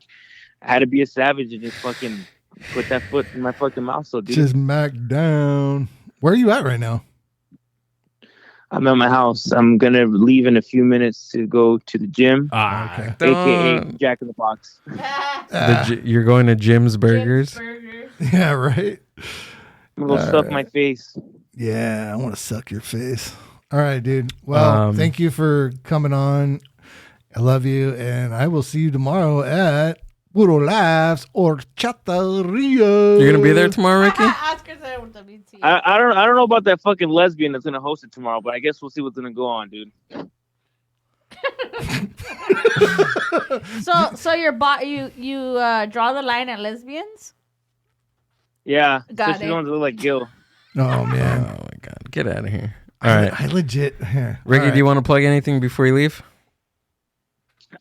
I had to be a savage and just fucking put that foot in my fucking mouth. So, dude, Just smack down. Where are you at right now? I'm at my house. I'm gonna leave in a few minutes to go to the gym. Okay. AKA Jack in the Box. You're going to Jim's Burgers? Yeah, right. I'm gonna go suck my face. Yeah, I want to suck your face. All right, dude. Well, thank you for coming on. I love you, and I will see you tomorrow at Puro Laughs or Chatarria. You're gonna be there tomorrow, Ricky? I don't know about that fucking lesbian that's gonna host it tomorrow, but I guess we'll see what's gonna go on, dude. So you draw the line at lesbians? Yeah, Got especially it. the ones that look like GILL. Oh man. Oh my god, get out of here! All right, I legit. Here. Ricky, All right. do you want to plug anything before you leave?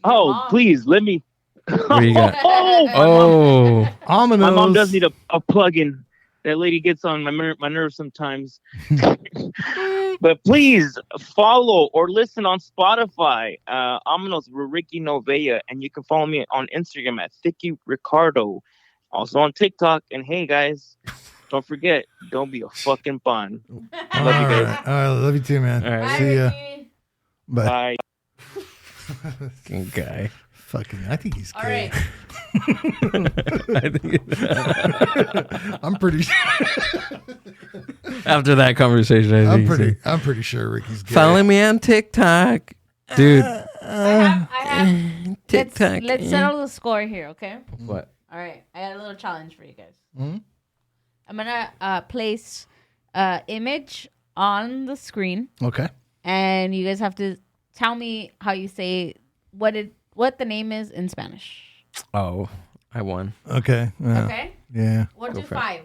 Oh, please let me. What do you got? Oh, ominous. My mom does need a plug-in. That lady gets on my nerves sometimes. But please follow or listen on Spotify. Ominous Ricky Novella, and you can follow me on Instagram at Thicky Ricardo. Also on TikTok. And hey guys, don't forget, don't be a fucking bun. I love you guys. All right, love you too, man. All right. See ya. Bye. Fucking guy. Fucking, I think he's All gay. right. I think I'm pretty sure. after that conversation, I think I'm pretty sure Ricky's gay. follow me on TikTok, dude. I have TikTok. Let's settle the score here, okay? What? All right. I got a little challenge for you guys. Mm-hmm. I'm gonna place image on the screen, Okay. and you guys have to tell me how you say what the name is in Spanish. Oh, I won. Okay. Okay. Yeah. We'll do for it. 5.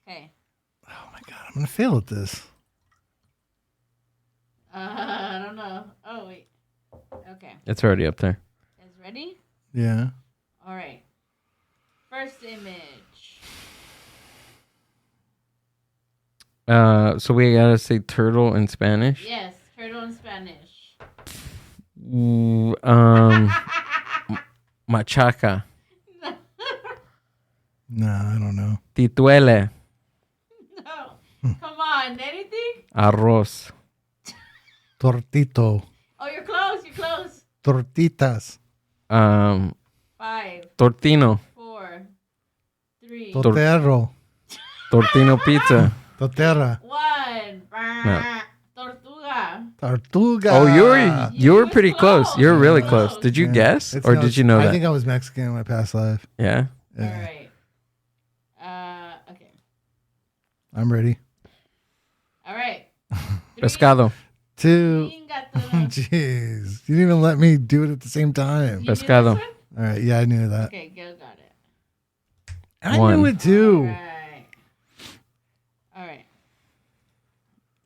Okay. Oh my god, I'm gonna fail at this. I don't know. Oh wait. Okay. It's already up there. Guys ready? Yeah. All right. First image. So we gotta say turtle in Spanish. Yes, turtle in Spanish. Machaca. No, I don't know. Tituele. No. Come on. Anything? Arroz. Tortito. Oh, you're close. You're close. Tortitas. 5, Tortino. 4, 3, Totero. Tortino pizza. Totera. 1. No. Tortuga. Tortuga. Oh, you were pretty close. close. You were really close. Did you guess, It's or no- did you know I that? think I was Mexican in my past life. Yeah. All right. Okay. I'm ready. All right. Pescado. 2. Ingato. Jeez. You didn't even let me do it at the same time. You knew this Pescado. one? All right. Yeah, I knew that. Okay, Gil got it. I One. knew it too. All right.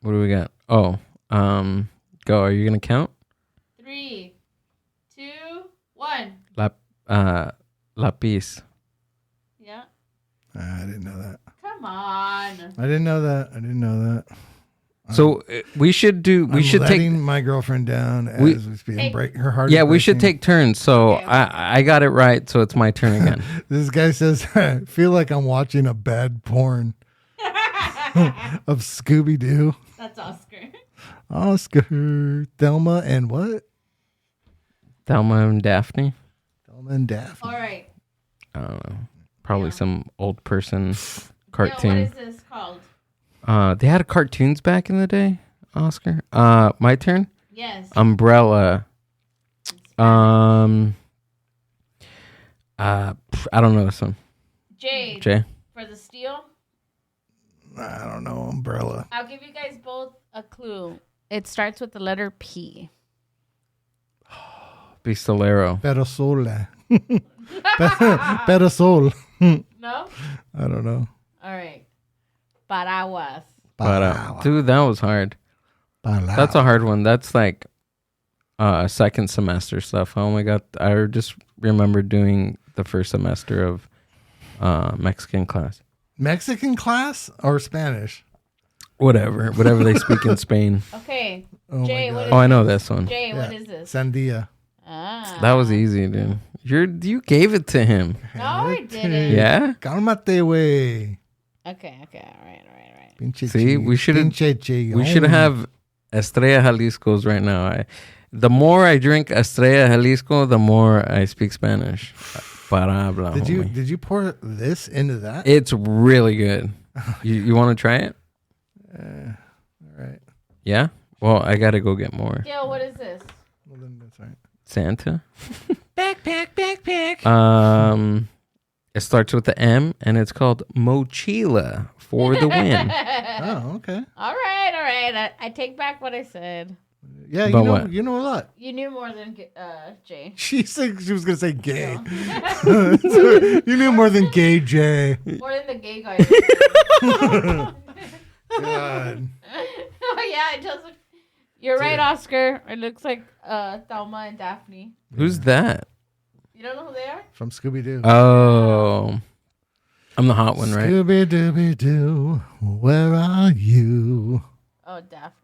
What do we got? Oh, go. Are you gonna count? 3, 2, 1. Lapis. Yeah. I didn't know that. Come on. I didn't know that. So we should do. We I'm should letting take. my girlfriend down as We- we speak. Hey. Break her heart. Yeah, is we should breaking. take turns. So Okay. I got it right. So it's my turn again. This guy says, I feel like I'm watching a bad porn of Scooby Doo. That's Oscar. Oscar, Thelma, and what? Thelma and Daphne. Thelma and Daphne. All right. I don't know. Probably some old person Yo, cartoon. what is this called? They had cartoons back in the day. Oscar. My turn. Yes. Umbrella. I don't know this one. Jay. Jay. For the steal, I don't know. Umbrella. I'll give you guys both a clue. It starts with the letter P. Pistolero. Perosole. Perosol. No? I don't know. All right. Paraguas. Dude, that was hard. That's a hard one. That's like second semester stuff. Oh my god. I just remember doing the first semester of Mexican class. Mexican class or Spanish? Whatever they speak in Spain. Okay. Oh Jay, my what God. is I know this one. Jay, what is this? Sandia. That was easy, dude. You gave it to him. No, I didn't. Yeah? Calmate, way. Okay. All right. See, we should have Estrella Jalisco's right now. The more I drink Estrella Jalisco, the more I speak Spanish. Did you pour this into that? It's really good. You want to try it? All right. Yeah? Well, I got to go get more. Yo, what is this? Well, then that's all right. Santa? Backpack. It starts with the M, and it's called Mochila for the win. Oh, okay. All right. I take back what I said. Yeah, you know a lot. You knew more than Jay. She said she was gonna say gay. You knew more than gay, Jay. More than the gay guy. God. Oh yeah, it does. You're right, Oscar. It looks like Thelma and Daphne. Who's that? You don't know who they are? From Scooby-Doo. Oh. I'm the hot one, right? Scooby-Dooby-Doo, where are you? Oh, Daphne.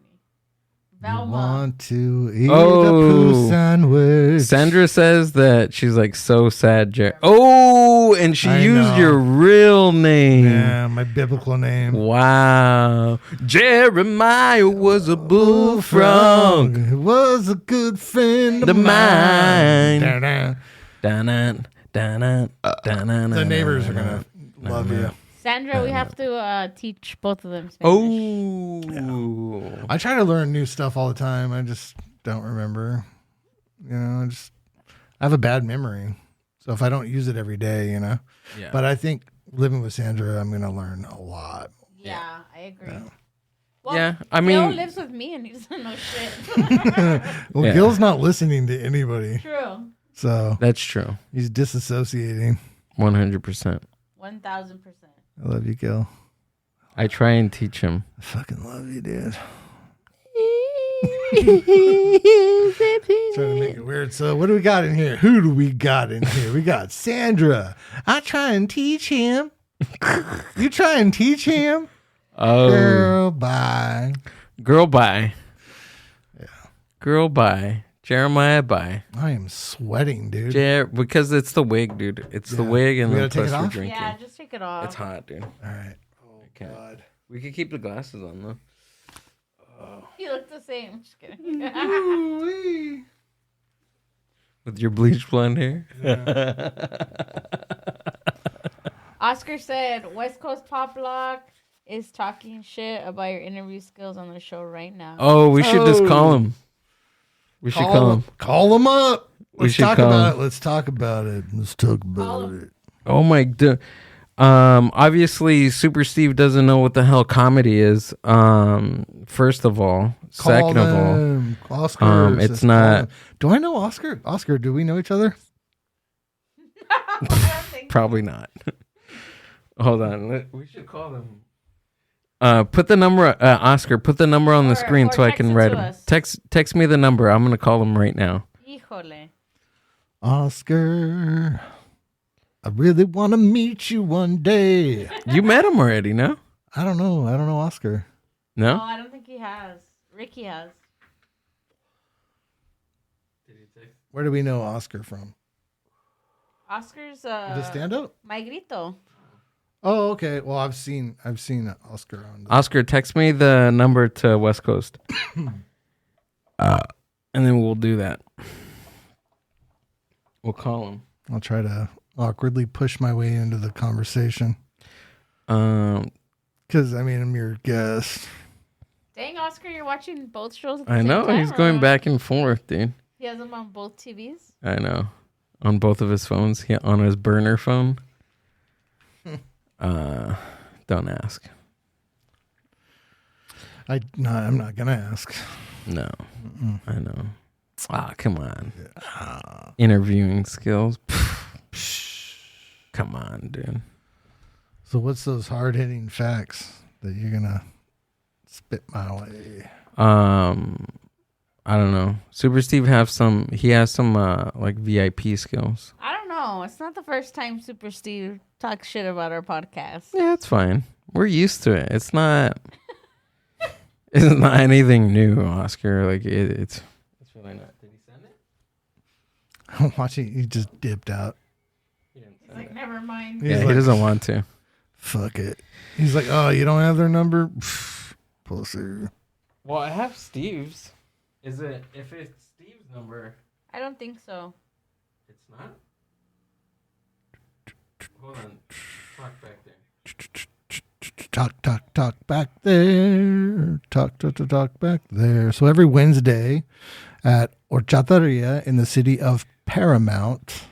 Velma. You want to eat a poo sandwich. Sandra says that she's like so sad, Oh, and she used your real name. Yeah, my biblical name. Wow. Jeremiah was a bullfrog. He was a good friend of mine. The neighbors are going to love you. Sandra, we have to teach both of them Spanish. Oh. I try to learn new stuff all the time. I just don't remember. I have a bad memory. So if I don't use it every day, Yeah. But I think living with Sandra, I'm going to learn a lot. Yeah, I agree. Yeah. Well, yeah, I mean, Gil lives with me and he doesn't know shit. Well, Gil's not listening to anybody. True. So that's true. He's disassociating. 100%. 1000%. I love you, Gil. I try and teach him. I fucking love you, dude. Trying to make it weird. So what do we got in here? Who do we got in here? We got Sandra. I try and teach him. You try and teach him? Oh. Girl, bye. Girl, bye. Yeah. Girl, bye. Jeremiah, bye. I am sweating, dude. Because it's the wig, dude. It's the wig and then plus we're drinking. Yeah, just take it off. It's hot, dude. All right. Oh, God. We could keep the glasses on, though. Oh. You look the same. Just kidding. With your bleached blonde hair? Yeah. Oscar said, West Coast Pop Lock is talking shit about your interview skills on the show right now. Oh, we should just call him. We should call him. Call him up. Let's talk about it. Let's talk about it. Let's talk about it. Oh my god. Obviously Super Steve doesn't know what the hell comedy is. First of all. Second of all. Oscar. It's not. Do I know Oscar? Oscar, do we know each other? Probably not. Hold on. We should call them. Put the number, Oscar. Put the number on the screen so I can write him. Text me the number. I'm gonna call him right now. Híjole. Oscar, I really want to meet you one day. You met him already, no? I don't know. Oscar. No, I don't think he has. Ricky has. Where do we know Oscar from? Oscar's the stand-up. My Grito. Oh, okay. Well, I've seen Oscar on. Oscar, text me the number to West Coast, and then we'll do that. We'll call him. I'll try to awkwardly push my way into the conversation. Because I'm your guest. Dang, Oscar, you're watching both shows at the I same know time, he's going back and forth, dude. He has them on both TVs. I know, on both of his phones. On his burner phone. Don't ask. I'm not gonna ask. No, I know. Come on. Interviewing skills. Come on, dude. So what's those hard-hitting facts that you're gonna spit my way? I don't know. Super Steve has some like VIP skills. I don't know. It's not the first time Super Steve talks shit about our podcast. Yeah, it's fine. We're used to it. It's not anything new, Oscar. Like it's really not. Did he send it? I'm watching. He just dipped out. He's like, never mind. Yeah, he doesn't want to. Fuck it. He's like, oh, you don't have their number? Pussy. Well, I have Steve's. If it's Steve's number? I don't think so. It's not? Hold on. Talk back there. Talk back there. Talk back there. So every Wednesday at Horchateria in the city of Paramount,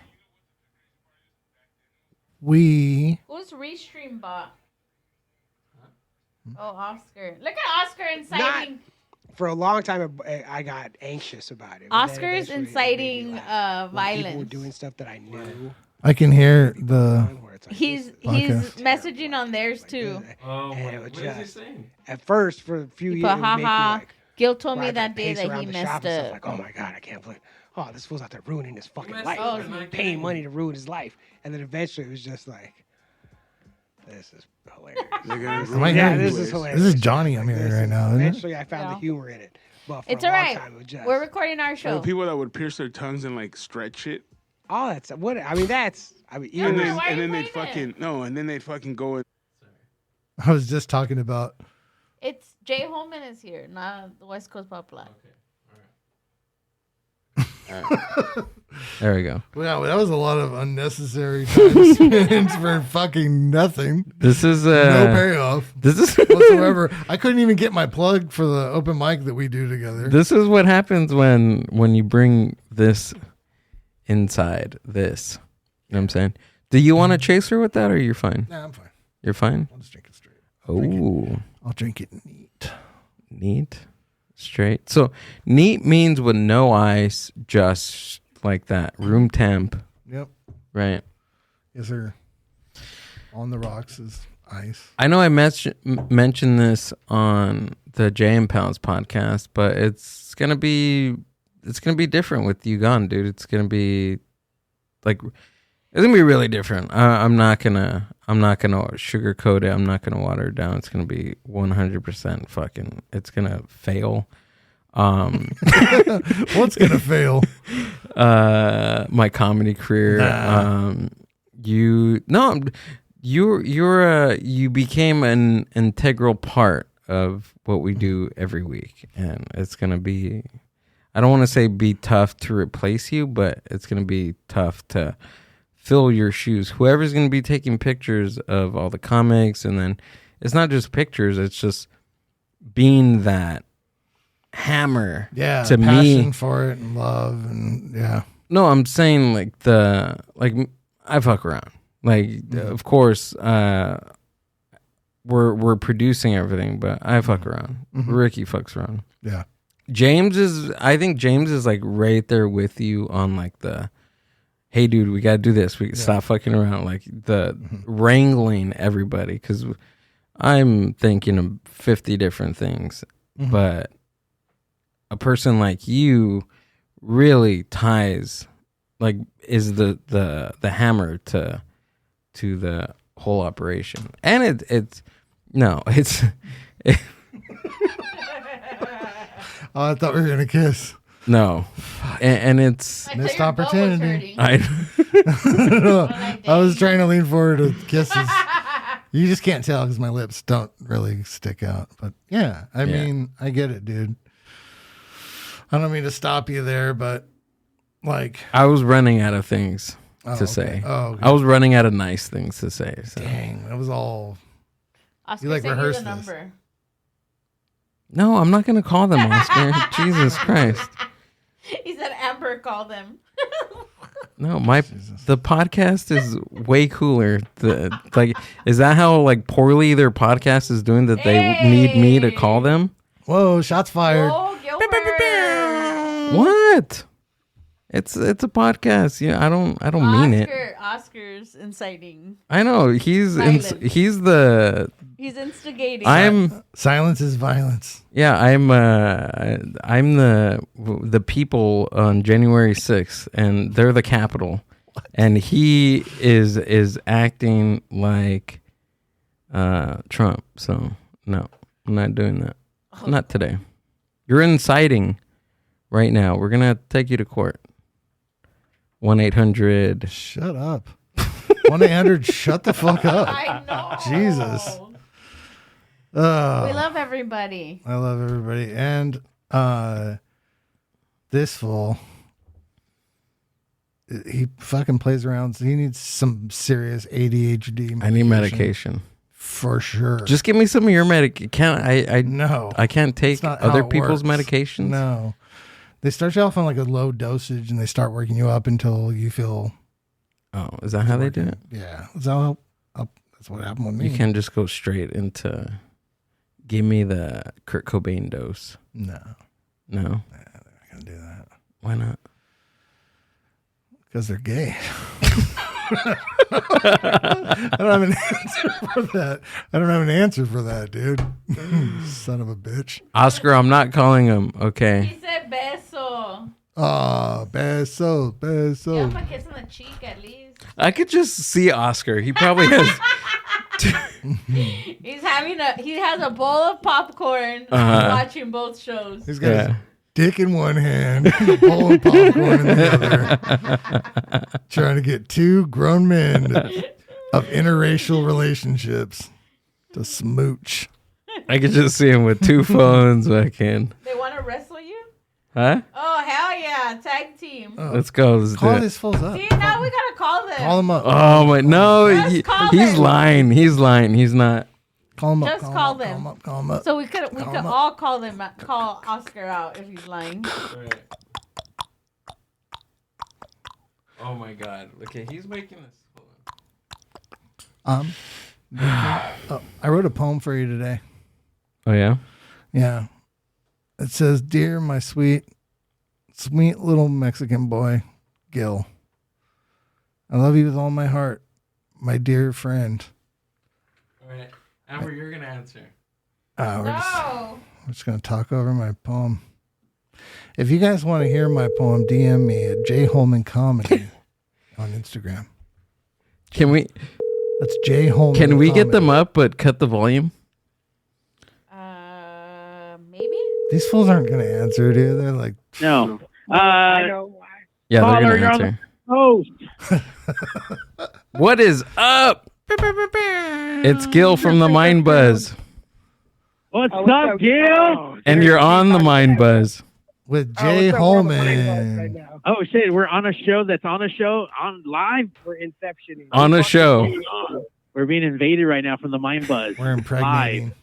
Who's Restream bot? Oh, Oscar. Look at Oscar inciting. For a long time, I got anxious about it. Oscar's inciting violence. People were doing stuff that I knew. I can hear the. He's messaging on theirs too. Oh, what is he saying? At first, for a few years, Gil told me that day that he messed up. Like, oh my god, I can't believe. Oh, this fool's out there ruining his fucking life. Paying money to ruin his life, and then eventually it was just like, this is hilarious. This is hilarious. This is Johnny I'm hearing right now. Eventually, I found the humor in it. But for it's a all long right. time, it was just, we're recording our show. People that would pierce their tongues and like stretch it. Oh, that's what I mean. And then they'd fucking go. I was just talking about. It's Jay Holman is here, not the West Coast Pop Live. Okay. All right. There we go. Wow, that was a lot of unnecessary time spent for fucking nothing. This is no payoff. This is whatsoever. I couldn't even get my plug for the open mic that we do together. This is what happens when you bring this inside this. You know what I'm saying? Do you want a chaser with that, or you're fine? Nah, I'm fine. You're fine? I'll just drink it straight. I'll drink it neat. Neat? Straight? So, neat means with no ice, just like that. Room temp. Yep. Right. Yes, sir. On the rocks is ice. I know I mentioned this on the Jay and Pals podcast, but it's gonna be different with you gone, dude. It's gonna be really different. I'm not gonna sugarcoat it. I'm not gonna water it down. It's gonna be 100% fucking. It's gonna fail. What's gonna fail? My comedy career. Nah. You became an integral part of what we do every week, and it's gonna be. I don't want to say be tough to replace you, but it's gonna be tough to fill your shoes. Whoever's going to be taking pictures of all the comics, and then it's not just pictures, it's just being that hammer to me. Passion for it and love and No, I'm saying I fuck around. Of course, we're producing everything, but I fuck around. Mm-hmm. Ricky fucks around. Yeah. I think James is like right there with you on like the, hey dude, we got to do this. We stop fucking around. Like the wrangling everybody. Because I'm thinking of 50 different things. Mm-hmm. But a person like you really ties, like is the hammer to the whole operation. And it's Oh, I thought we were going to kiss. No, and it's missed opportunity. I was trying to lean forward with kisses. You just can't tell because my lips don't really stick out. But I mean, I get it, dude. I don't mean to stop you there, but like I was running out of things to say. Oh, okay. I was running out of nice things to say. So. Dang, that was all. Oscar, you like rehearsed the number. No, I'm not going to call them, Oscar. Jesus Christ. He said Amber called him. No, the podcast is way cooler. Is that how like poorly their podcast is doing that they need me to call them? Whoa, shots fired. Whoa, What? It's a podcast. Yeah, I don't mean it. Oscar's inciting. I know he's instigating. Silence is violence. Yeah, I'm the people on January 6th, and they're the capital, and he is acting like Trump. So no, I'm not doing that. Not today. You're inciting right now. We're gonna take you to court. 1-800. Shut up. 1-800. Shut the fuck up. I know. Jesus. We love everybody. I love everybody. And this fool, he fucking plays around. So he needs some serious ADHD medication. I need medication. For sure. Just give me some of your medication. No. I can't take other people's medications. No. They start you off on like a low dosage and they start working you up until you feel. Oh, is that how they do it? Yeah. That's what happened with me. You can't just go straight into. Give me the Kurt Cobain dose. No. No? Nah, they're not going to do that. Why not? Because they're gay. I don't have an answer for that. Dude. Son of a bitch. Oscar, I'm not calling him, okay? He said beso. Beso. Give him a kiss on the cheek at least. I could just see Oscar. He probably has... He has a bowl of popcorn watching both shows. He's got his dick in one hand, a bowl of popcorn in the other, trying to get two grown men of interracial relationships to smooch. I could just see him with two phones. They want to wrestle you? Huh? Oh, hell yeah. Tag team. Let's go. Let's call do it. these fools up. See, now we got to call them. Call them up. Oh, my. No. He's lying. He's lying. He's not. Call them up. Just call them. Call them up. So we could all call them. Call Oscar out if he's lying. Right. Oh, my God. Okay, he's making this. I wrote a poem for you today. Oh, yeah? Yeah. It says, "Dear my sweet little Mexican boy, GILL. I love you with all my heart, my dear friend." All right. Amber, you're going to answer. We're just going to talk over my poem. If you guys want to hear my poem, DM me at Jay Holman Comedy on Instagram. Can we... That's Jay Holman Can we Comedy. get them up but cut the volume? Maybe. These fools aren't going to answer, dude. They're like... No. I know why. Yeah, they're Caller, going to you're on answer. the host. What is up? It's Gil from the Mind Buzz. What's up, Gil? And you're on the Mind Buzz. With Jay Holman. Oh, shit. We're on a show that's on a show on live. We're inceptioning. On a show. We're being invaded right now from the Mind Buzz. We're impregnating.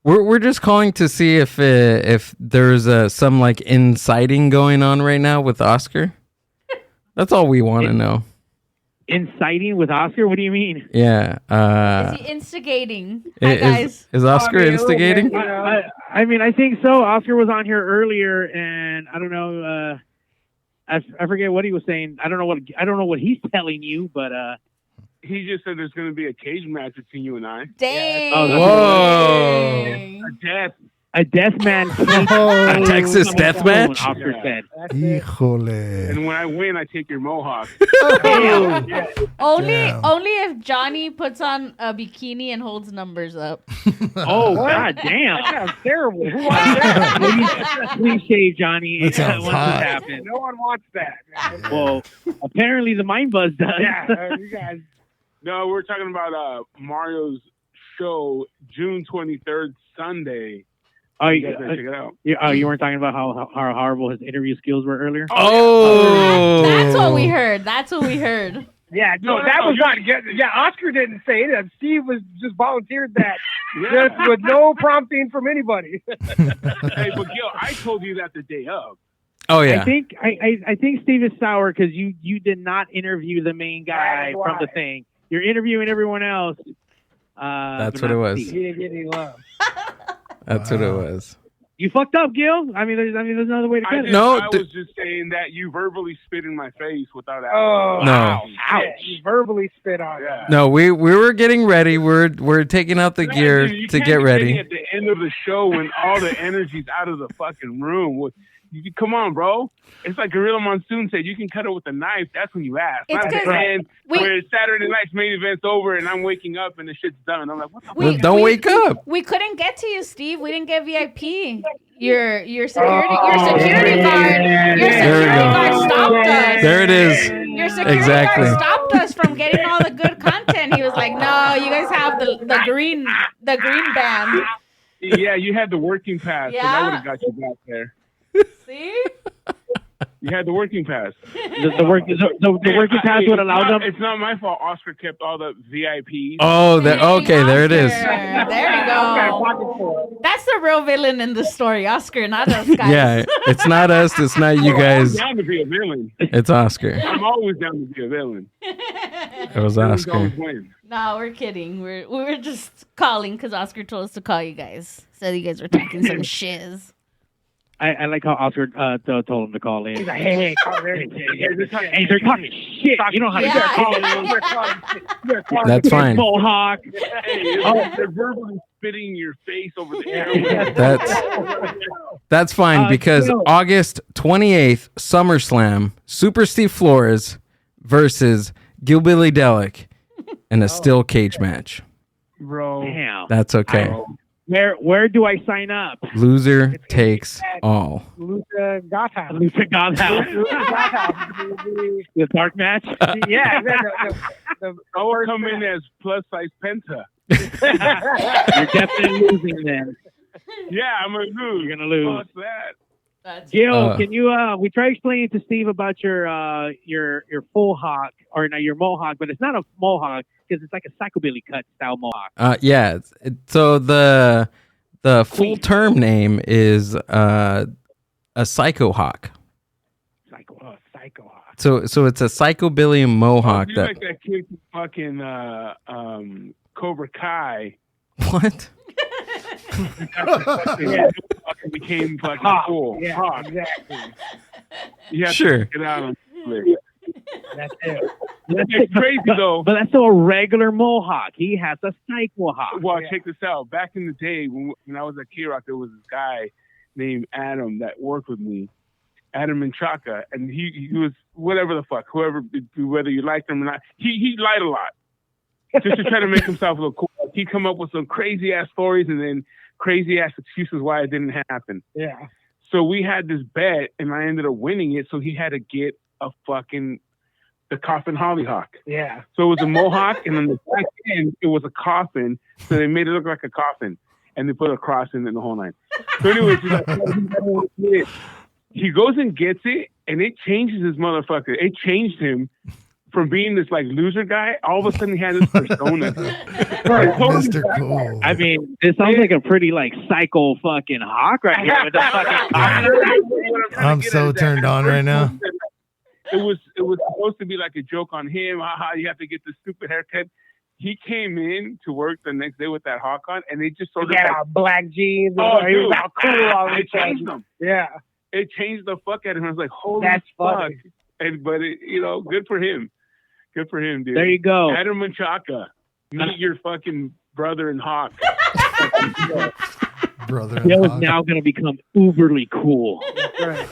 We're just calling to see if there's some like inciting going on right now with Oscar. That's all we want to know. Inciting with Oscar? What do you mean? Yeah. Is he instigating? Hi, guys. Is Oscar instigating? I mean, I think so. Oscar was on here earlier, and I don't know. I forget what he was saying. I don't know what he's telling you, but he just said there's going to be a cage match between you and I. Dang. Whoa. A death man. A Texas death match? Oscar said. Híjole. And when I win, I take your mohawk. Only if Johnny puts on a bikini and holds numbers up. Oh, God damn. That sounds terrible. Who wants that? Please shave Johnny. That sounds once hot. this happens. No one wants that. Well, apparently the Mind Buzz does. Yeah, you guys. No, we're talking about Mario's show, June 23rd, Sunday. Oh, you guys better check it out. You weren't talking about how horrible his interview skills were earlier? Oh. That's what we heard. Yeah, no, that was not good. Yeah, Oscar didn't say it. Steve was just volunteered that just with no prompting from anybody. Hey, but Gil, I told you that the day of. Oh yeah. I think Steve is sour because you did not interview the main guy from the thing. You're interviewing everyone else. That's what it was. He didn't get any love. That's what it was. You fucked up, Gil. I mean, there's another way to cut it. I was just saying that you verbally spit in my face without asking. Oh, no. Ouch. You verbally spit on it. No, we were getting ready. We're taking out the gear to get ready. At the end of the show, when all the energy's out of the fucking room, come on, bro. It's like Gorilla Monsoon said, you can cut it with a knife. That's when you ask. It's Not at the end where Saturday night's main event's over and I'm waking up and the shit's done. I'm like, what the fuck? Don't wake up. We couldn't get to you, Steve. We didn't get VIP. Your security guard stopped us. There it is. Your security guard stopped us from getting all the good content. He was like, "No, you guys have the green band." Yeah, you had the working pass, so that would have got you back there. See? You had the working pass. The working pass would allow them. It's not my fault. Oscar kept all the VIPs. Oh, okay, there it is. There you go. That's the real villain in the story, Oscar, not us guys. Yeah, it's not us. It's not you guys. I'm down to be a villain. It's Oscar. I'm always down to be a villain. It was Oscar. No, we're kidding. We're just calling because Oscar told us to call you guys. Said you guys were talking some shiz. I like how Oscar told him to call in. He's like, hey, call in. Hey, they're talking shit. You know how to call in. That's fine. Mohawk. They're verbally spitting in your face over the air. That's fine because August 28th, SummerSlam, Super Steve Flores versus Gilbilly Delic in a steel cage match. Bro. Damn. That's okay. Where do I sign up? Loser takes all. Luther Gotthaus. The dark match? Yeah. I will come in as plus size Penta. You're definitely losing then. Yeah, I'm going to lose. You're going to lose. What's that? Gil, can you? We tried explaining to Steve about your full hawk, or no, your mohawk, but it's not a mohawk because it's like a psychobilly cut style mohawk. Yeah. So the full term name is a psycho hawk. Psycho hawk. So it's a psychobilly mohawk. You like that kid fucking Cobra Kai. What? Became fucking cool. Yeah, Hawk. exactly. You have Sure. to check it out on That's it. It's crazy though. But that's still a regular mohawk. He has a psycho hawk. Well, check this out. Back in the day when I was at K-Rock, there was this guy named Adam that worked with me, Adam and Chaka, and he was whatever the fuck, whether you liked him or not. He lied a lot just to try to make himself look cool. He'd come up with some crazy ass stories and then crazy ass excuses why it didn't happen. Yeah. So we had this bet, and I ended up winning it. So he had to get the coffin hollyhock. Yeah. So it was a mohawk, and on the back end, it was a coffin. So they made it look like a coffin, and they put a cross in it the whole night. So anyways, he's like, he goes and gets it, and it changes his motherfucker. It changed him from being this like loser guy. All of a sudden, he had this persona. Mr. Cool. I mean, it sounds like a pretty like psycho fucking hawk right here with the fucking coffin. I'm so turned on right now. It was supposed to be like a joke on him. Haha, you have to get this stupid haircut. He came in to work the next day with that hawk on, and they just sort of black jeans. Oh, he was all cool all the it changed him. Yeah. It changed the fuck out of him. I was like, holy That's fuck. funny. But good for him. Good for him, dude. There you go. Adam and Chaka. Meet your fucking brother and hawk. Brother and Gil's hawk. now going to become uberly cool. Right.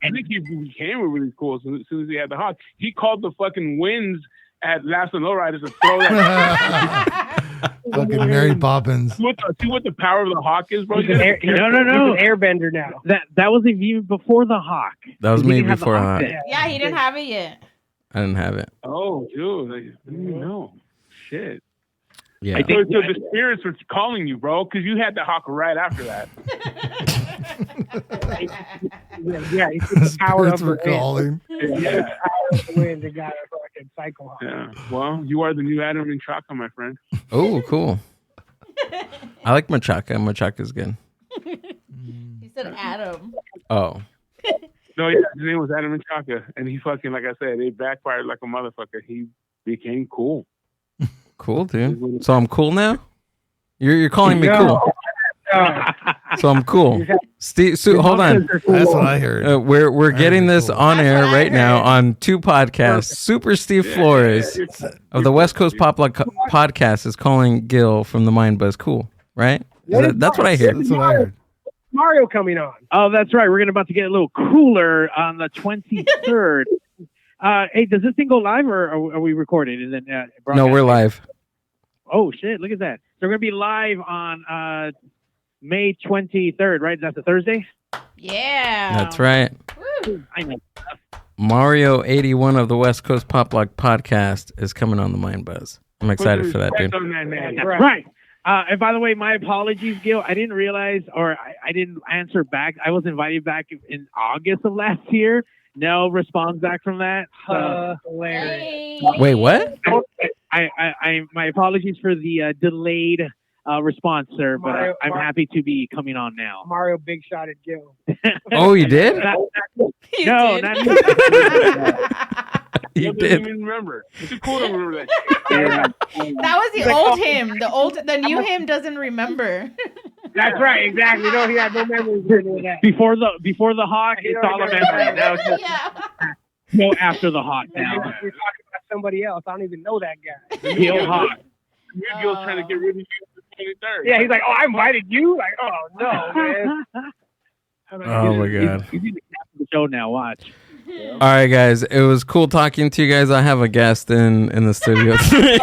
I think he became really cool as soon as he had the hawk. He called the fucking winds at Last and Lowriders to throw that. Fucking Mary Poppins. See what the power of the hawk is, bro? No. He's an airbender now. That was even before the hawk. That was He me didn't have the before hawk hawk. then. Yeah, he didn't have it yet. I didn't have it. Oh, dude. I didn't know. Shit. Yeah. So the spirits were calling you, bro, because you had the hawk right after that. Yeah, he took the power Spirits of were the wind. calling. Yeah, the power of the wind that got a fucking psycho hawk. Yeah. Well, you are the new Adam and Chaka, my friend. Oh, cool. I like Machaca. Machaca's good. He said Adam. Oh. No, yeah, his name was Adam and Chaka, and he fucking, like I said, it backfired like a motherfucker. He became cool. Cool, dude. So I'm cool now? You're calling me cool. So I'm cool. Steve, hold on. That's what I heard. We're getting this on air right now on two podcasts. Super Steve Flores of the West Coast Pop Podcast is calling Gil from the Mind Buzz cool, right? That's what I hear. That's what I heard. Mario coming on. Oh, that's right. We're about to get a little cooler on the 23rd. Hey, does this thing go live or are we recording? And then No, we're live. Oh shit! Look at that. So we're gonna be live on May 23rd, right? That's a Thursday? Yeah. That's right. Woo. I know. Mario 81 of the West Coast Pop Lock podcast is coming on the Mind Buzz. I'm excited for that, dude. Right. And by the way, my apologies, Gil. I didn't realize, or I didn't answer back. I was invited back in August of last year. No response back from that. Hilarious. Wait, what? My apologies for the delayed response, sir. But I'm happy to be coming on now. Mario big shot at Gil. Oh, you did? No, not me. You didn't did. even remember. It's cool to remember that. That was the old him. The new him doesn't remember. That's right, exactly. No, he had no memories of that. Before the hawk, it's all a memory. Now it's just go after the hawk now. We're talking about somebody else. I don't even know that guy. Gil Hawk. Gil's trying to get rid of you on the 23rd. Yeah, he's like, oh, I invited you? Like, oh, no, man. Oh, my God. He's in the show now. Watch. All right, guys. It was cool talking to you guys. I have a guest in the studio tonight.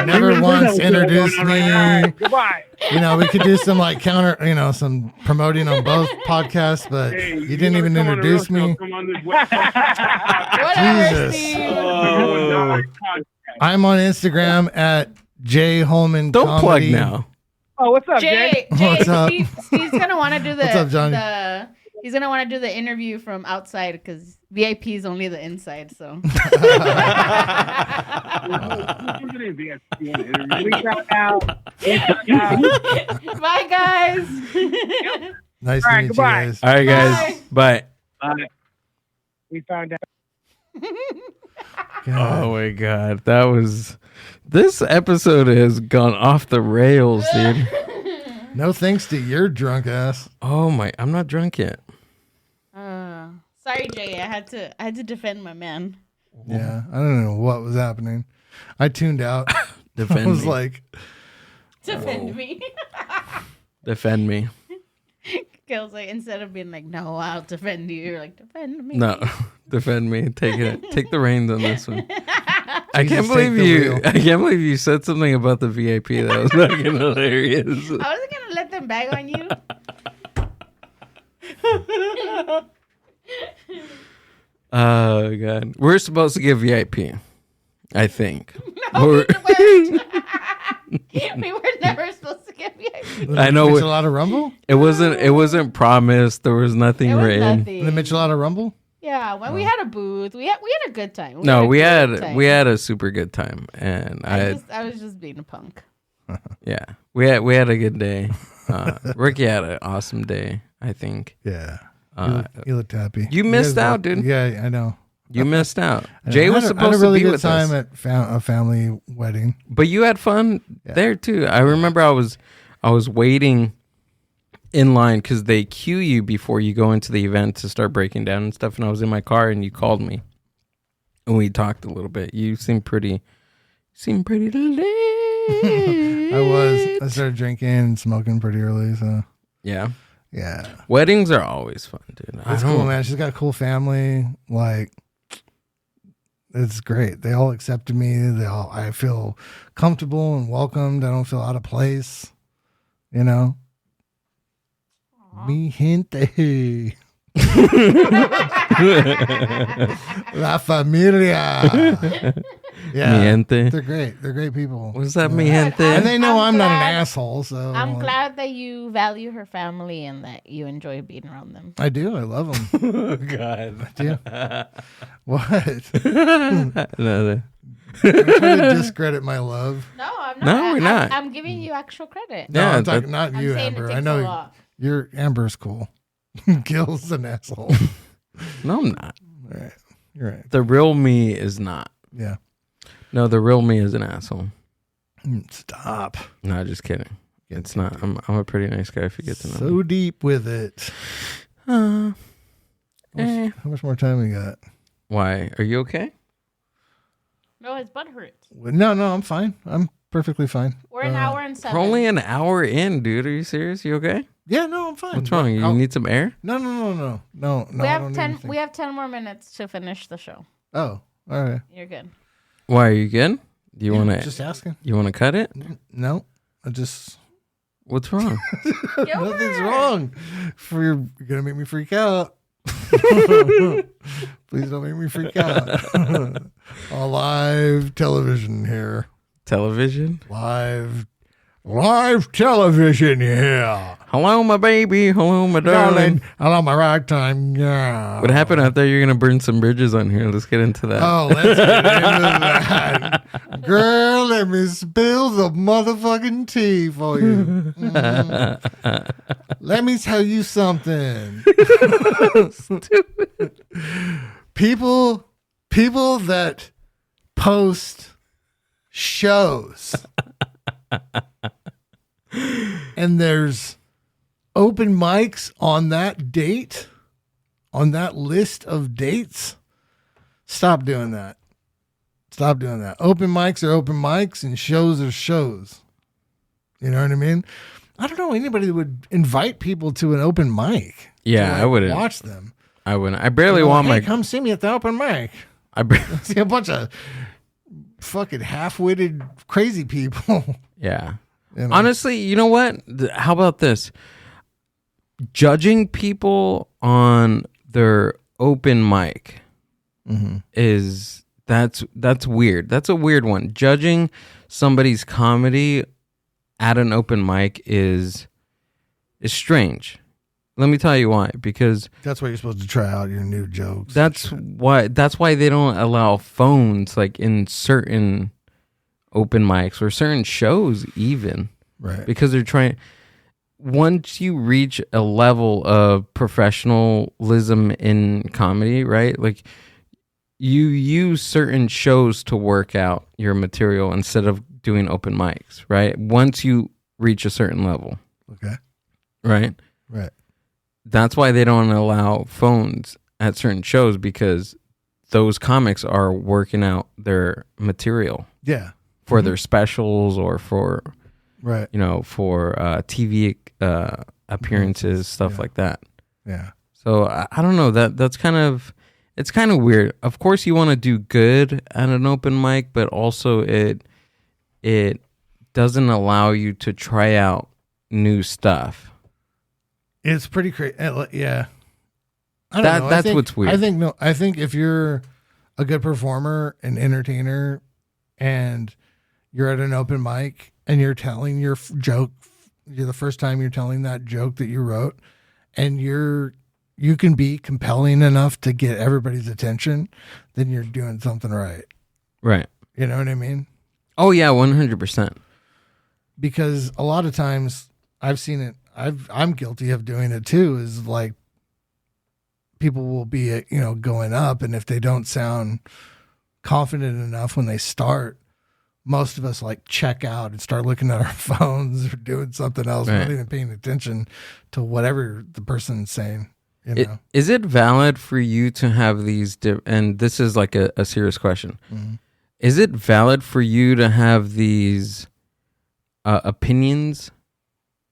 Never once introduced me. Goodbye. You know, we could do some like some promoting on both podcasts, but you didn't even introduce me. Jesus. I'm on Instagram at Jay Holman. Don't Comedy. plug now. Oh, what's up, Jay? What's up? Steve's gonna want to do the. What's up, Johnny? He's gonna want to do the interview from outside because VIP is only the inside. So. Bye, guys. Nice to meet you guys. All right, guys. Bye. We found out. Oh my God, this episode has gone off the rails, dude. No thanks to your drunk ass. Oh my, I'm not drunk yet. Sorry, Jay. I had to defend my man. Yeah, I don't know what was happening. I tuned out. Defend I was me. like, Defend me. Defend me. Gil's like, instead of being like, no, I'll defend you, you're like, defend me. No, defend me. Take the reins on this one. I Jesus, can't believe take the you. wheel. I can't believe you said something about the VIP that was fucking hilarious. I wasn't gonna let them bag on you. Oh God, we're supposed to get VIP. I think. No, we weren't. We were never supposed to get VIP. I know. Michelada Rumble? It wasn't promised. There was nothing There was written. nothing. The Michelada Rumble? Yeah, when we had a booth, we had a good time. We had a good time. had a super good time, and I was just being a punk. yeah, we had a good day. Ricky had an awesome day, I think. Yeah. You looked happy. You missed out, dude. Yeah, I know. You missed out. Jay was I supposed had a really to be good with time us. at a family wedding. But you had fun there too. I remember I was waiting in line because they queue you before you go into the event to start breaking down and stuff. And I was in my car and you called me and we talked a little bit. You seemed pretty lit. I started drinking and smoking pretty early. So Yeah. Yeah. Weddings are always fun, dude. It's cool, man. She's got a cool family. Like, it's great. They all accepted me. I feel comfortable and welcomed. I don't feel out of place. You know? Mi gente. La familia. Yeah. Mi gente. They're great. They're great people. What's that, mi gente? And they know I'm not an glad- asshole, so. I'm glad that you value her family and that you enjoy being around them. I do. I love them. Oh, God. I do. What? No. You're trying to discredit my love. No, I'm not. No, we're not. I'm giving you actual credit. No, Yeah, I'm talking not I'm you, saying it Amber. takes I a know lot. Amber's cool. Gil's an asshole. No, I'm not. All right. You're right. The real me is not. Yeah. No, the real me is an asshole. Stop. No, just kidding. It's not. I'm a pretty nice guy if you get to know me. So deep with it. How much more time we got? Why? Are you okay? No, his butt hurts. No, I'm fine. I'm perfectly fine. We're an hour and 7. We're only an hour in, dude. Are you serious? You okay? Yeah, no, I'm fine. What's wrong? You need some air? No. we I have don't 10. need We have 10 more minutes to finish the show. Oh, all right. You're good. Why are you good? Do you want to just asking? You want to cut it? No, I just What's wrong? Nothing's wrong. You're gonna make me freak out. Please don't make me freak out. On live television here. Television? Live television here. Hello, my baby. Hello, my darling. Hello, my ragtime. Yeah. What happened out there? You're going to burn some bridges on here. Let's get into that. Oh, let's get into that. Girl, let me spill the motherfucking tea for you. Let me tell you something. Stupid. People that post shows and there's open mics on that date, on that list of dates, stop doing that. Stop doing that. Open mics are open mics and shows are shows. You know what I mean? I don't know anybody that would invite people to an open mic. Yeah, I wouldn't watch them. I wouldn't. I barely want hey, come see me at the open mic. I see a bunch of fucking half-witted crazy people. Yeah. You know? Honestly, you know what? How about this? Judging people on their open mic is that's weird. That's a weird one. Judging somebody's comedy at an open mic is strange. Let me tell you why. Because that's why you're supposed to try out your new jokes. That's why they don't allow phones like in certain open mics or certain shows even. Right. Because they're trying, once you reach a level of professionalism in comedy, right? Like you use certain shows to work out your material instead of doing open mics, right? Once you reach a certain level. Okay. Right? Right. That's why they don't allow phones at certain shows, because those comics are working out their material. Yeah. For their specials or for, right, you know, for TV appearances, stuff like that. Yeah. So I don't know, that's kind of, it's kind of weird. Of course you want to do good at an open mic, but also it doesn't allow you to try out new stuff. It's pretty crazy. Yeah. I don't know. That's what's weird. I think if you're a good performer and entertainer and you're at an open mic and you're telling your joke, you're the first time you're telling that joke that you wrote, and you can be compelling enough to get everybody's attention, then you're doing something right. Right. You know what I mean? Oh yeah, 100%. Because a lot of times I've seen it. I'm guilty of doing it too. Is like people will be, going up, and if they don't sound confident enough when they start, most of us like check out and start looking at our phones or doing something else, right, not even paying attention to whatever the person's saying. Is it valid for you to have these? And this is like a serious question. Mm-hmm. Is it valid for you to have these opinions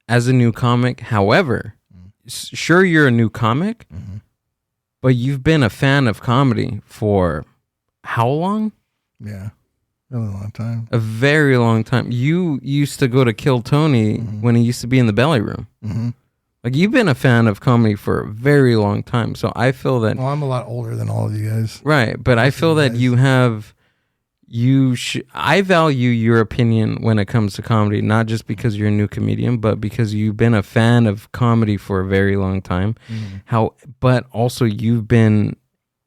as a new comic? However, sure, you're a new comic, but you've been a fan of comedy for how long? Yeah, really long time. A very long time. You used to go to Kill Tony when he used to be in the Belly Room. Mm-hmm. Like, you've been a fan of comedy for a very long time. So I feel that... Well, I'm a lot older than all of you guys. Right, but I feel that you have... I value your opinion when it comes to comedy, not just because you're a new comedian, but because you've been a fan of comedy for a very long time. But also you've been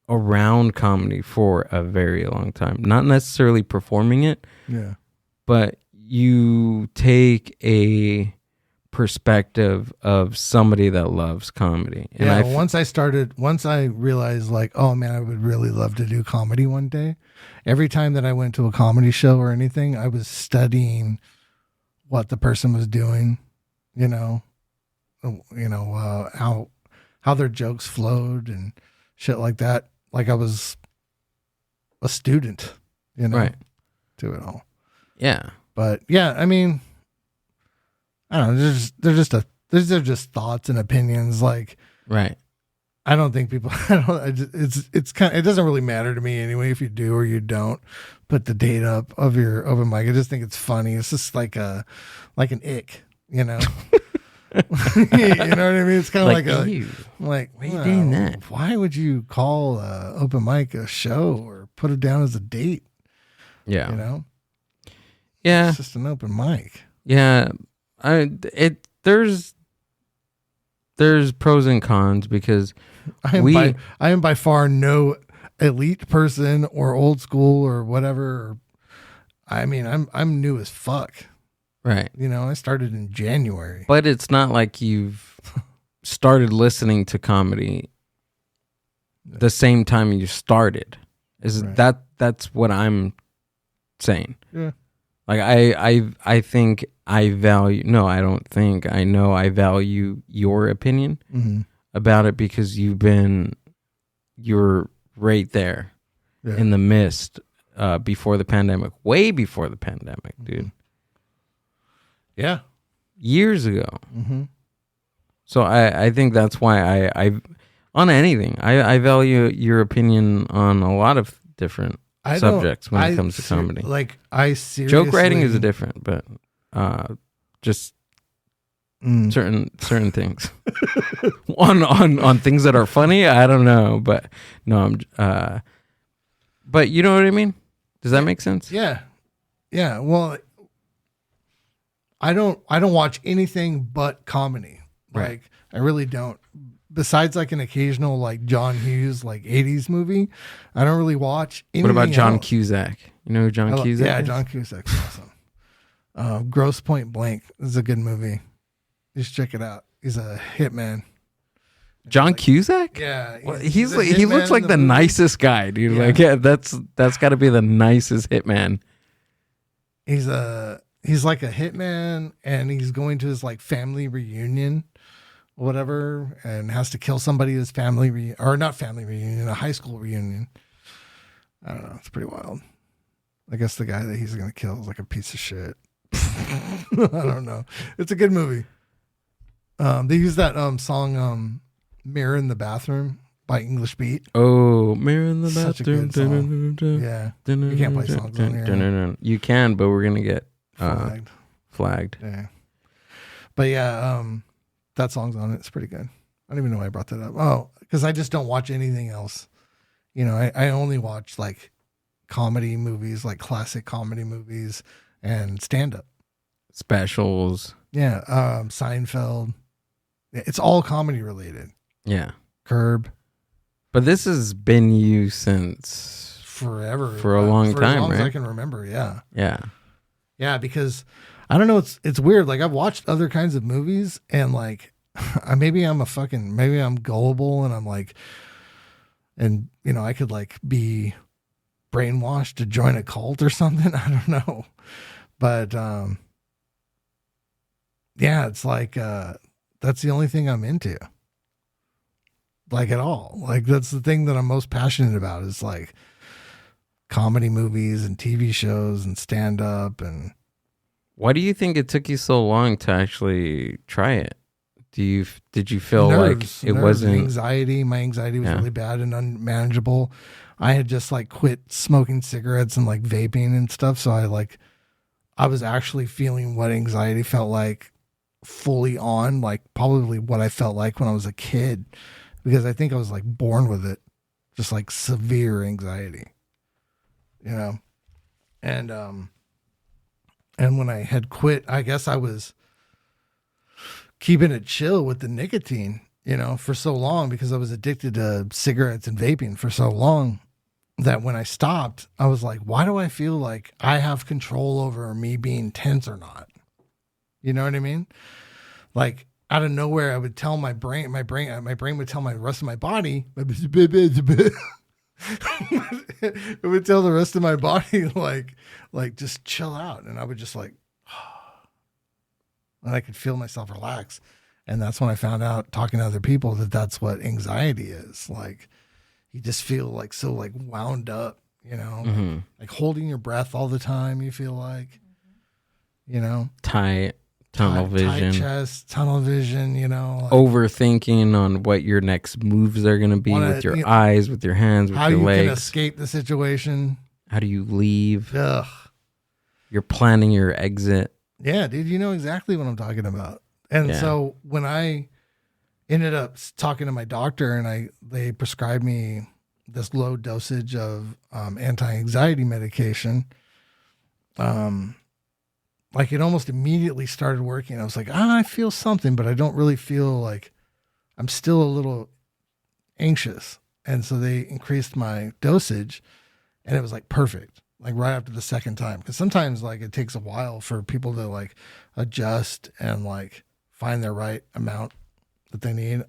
around comedy for a very long time, not necessarily performing it. Yeah. But you take a perspective of somebody that loves comedy. And once I realized like, oh man, I would really love to do comedy one day. Every time that I went to a comedy show or anything, I was studying what the person was doing, how their jokes flowed and shit like that. Like I was a student, right, to it all. Yeah. But yeah, I mean, I don't know. They're just thoughts and opinions. Like, right. I don't think people. It's kind of, it doesn't really matter to me anyway if you do or you don't put the date up of your open mic. I just think it's funny. It's just like an ick. you know. You know what I mean? It's kind of like why are you doing that? Why would you call open mic a show or put it down as a date? Yeah, you know. Yeah, it's just an open mic. Yeah, there's pros and cons because I am by far no elite person or old school or whatever. I mean, I'm new as fuck. Right. You know, I started in January. But it's not like you've started listening to comedy the same time you started. That's what I'm saying. Yeah. Like I think I value I know I value your opinion about it because you're right there in the midst before the pandemic, way before the pandemic, dude. Yeah. Years ago. So I think that's why I on anything, I value your opinion on a lot of different subjects when it comes to comedy. Like I seriously, joke writing is different, but just certain things on things that are funny. I don't know, but no, but you know what I mean? Does that make sense? Yeah. Yeah. Well, I don't watch anything but comedy. Right. Like I really don't. Besides like an occasional like John Hughes like 80s movie, I don't really watch anything. What about John else. Cusack? You know who John Cusack Yeah, is? John Cusack's awesome. Gross Point Blank is a good movie. You should check it out. He's a hitman. John Cusack? Yeah. He looks like the nicest guy, dude. Yeah. Like that's got to be the nicest hitman. He's like a hitman and he's going to his like family reunion or whatever and has to kill somebody at his family or not family reunion, a high school reunion. I don't know. It's pretty wild. I guess the guy that he's going to kill is like a piece of shit. I don't know. It's a good movie. They use that song Mirror in the Bathroom by English Beat. Oh, Mirror in the Such a Bathroom. good song. Yeah. You can't play songs on here. You can, but we're going to get flagged. Yeah. But yeah, that song's on it. It's pretty good. I don't even know why I brought that up. Oh, because I just don't watch anything else. You know, I only watch like comedy movies, like classic comedy movies and stand-up. Specials. Yeah. Seinfeld. It's all comedy related. Yeah. Curb. But this has been you since forever. For a long time, as long right? as I can remember, yeah. Yeah. Yeah, because I don't know, it's weird. Like I've watched other kinds of movies and like maybe I'm gullible and I'm like, and you know, I could like be brainwashed to join a cult or something. I don't know. But yeah, it's like that's the only thing I'm into. Like at all. Like that's the thing that I'm most passionate about is like comedy movies and TV shows and stand up. And why do you think it took you so long to actually try it? Did you feel nerves, like it wasn't anxiety? My anxiety was really bad and unmanageable. I had just like quit smoking cigarettes and like vaping and stuff. So I was actually feeling what anxiety felt like fully on, like probably what I felt like when I was a kid, because I think I was like born with it, just like severe anxiety, you know? And when I had quit, I guess I was keeping it chill with the nicotine, you know, for so long because I was addicted to cigarettes and vaping for so long that when I stopped, I was like, why do I feel like I have control over me being tense or not? You know what I mean? Like out of nowhere, I would tell my brain would tell my rest of my body, it would tell the rest of my body, like just chill out. And I would just like, and I could feel myself relax. And that's when I found out talking to other people that that's what anxiety is. Like you just feel like so like wound up, you know, like holding your breath all the time. You feel like, you know, tight vision, tight chest, tunnel vision, you know, like, overthinking on what your next moves are going to be with your eyes, with your hands, with your legs. How you can escape the situation. How do you leave? Ugh. You're planning your exit. Yeah, dude, you know exactly what I'm talking about. And so when I ended up talking to my doctor and they prescribed me this low dosage of anti-anxiety medication, like it almost immediately started working. I was like, I feel something, but I don't really feel like I'm still a little anxious. And so they increased my dosage and it was like perfect, like right after the second time. Cause sometimes like it takes a while for people to like adjust and like find their right amount that they need.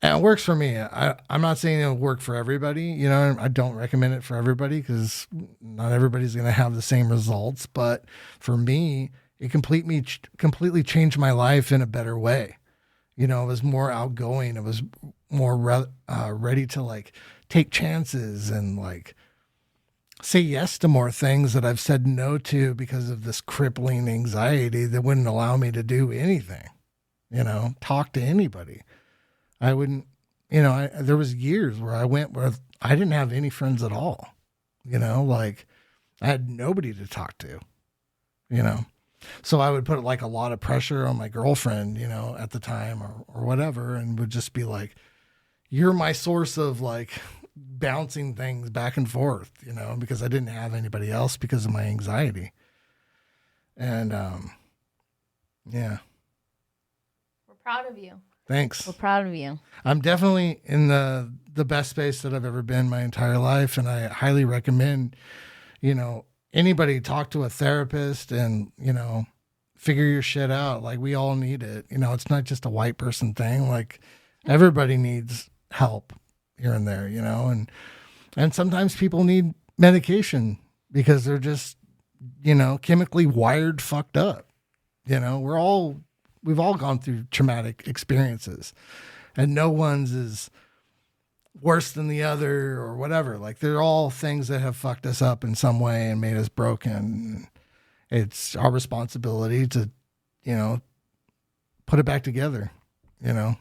And it works for me. I'm not saying it'll work for everybody. You know, I don't recommend it for everybody because not everybody's going to have the same results. But for me, it completely changed my life in a better way. You know, it was more outgoing. It was more ready to like take chances and like say yes to more things that I've said no to because of this crippling anxiety that wouldn't allow me to do anything, you know, talk to anybody. I wouldn't, you know, there was years where I went where I didn't have any friends at all, you know, like I had nobody to talk to, you know, so I would put like a lot of pressure on my girlfriend, you know, at the time or whatever, and would just be like, you're my source of like bouncing things back and forth, you know, because I didn't have anybody else because of my anxiety. And, yeah. We're proud of you. Thanks. We're proud of you. I'm definitely in the best space that I've ever been my entire life. And I highly recommend, you know, anybody talk to a therapist and, you know, figure your shit out. Like we all need it. You know, it's not just a white person thing. Like everybody needs help here and there, you know, and sometimes people need medication because they're just, you know, chemically wired, fucked up. You know, we've all gone through traumatic experiences and no one's is worse than the other or whatever. Like they're all things that have fucked us up in some way and made us broken. It's our responsibility to, you know, put it back together, you know,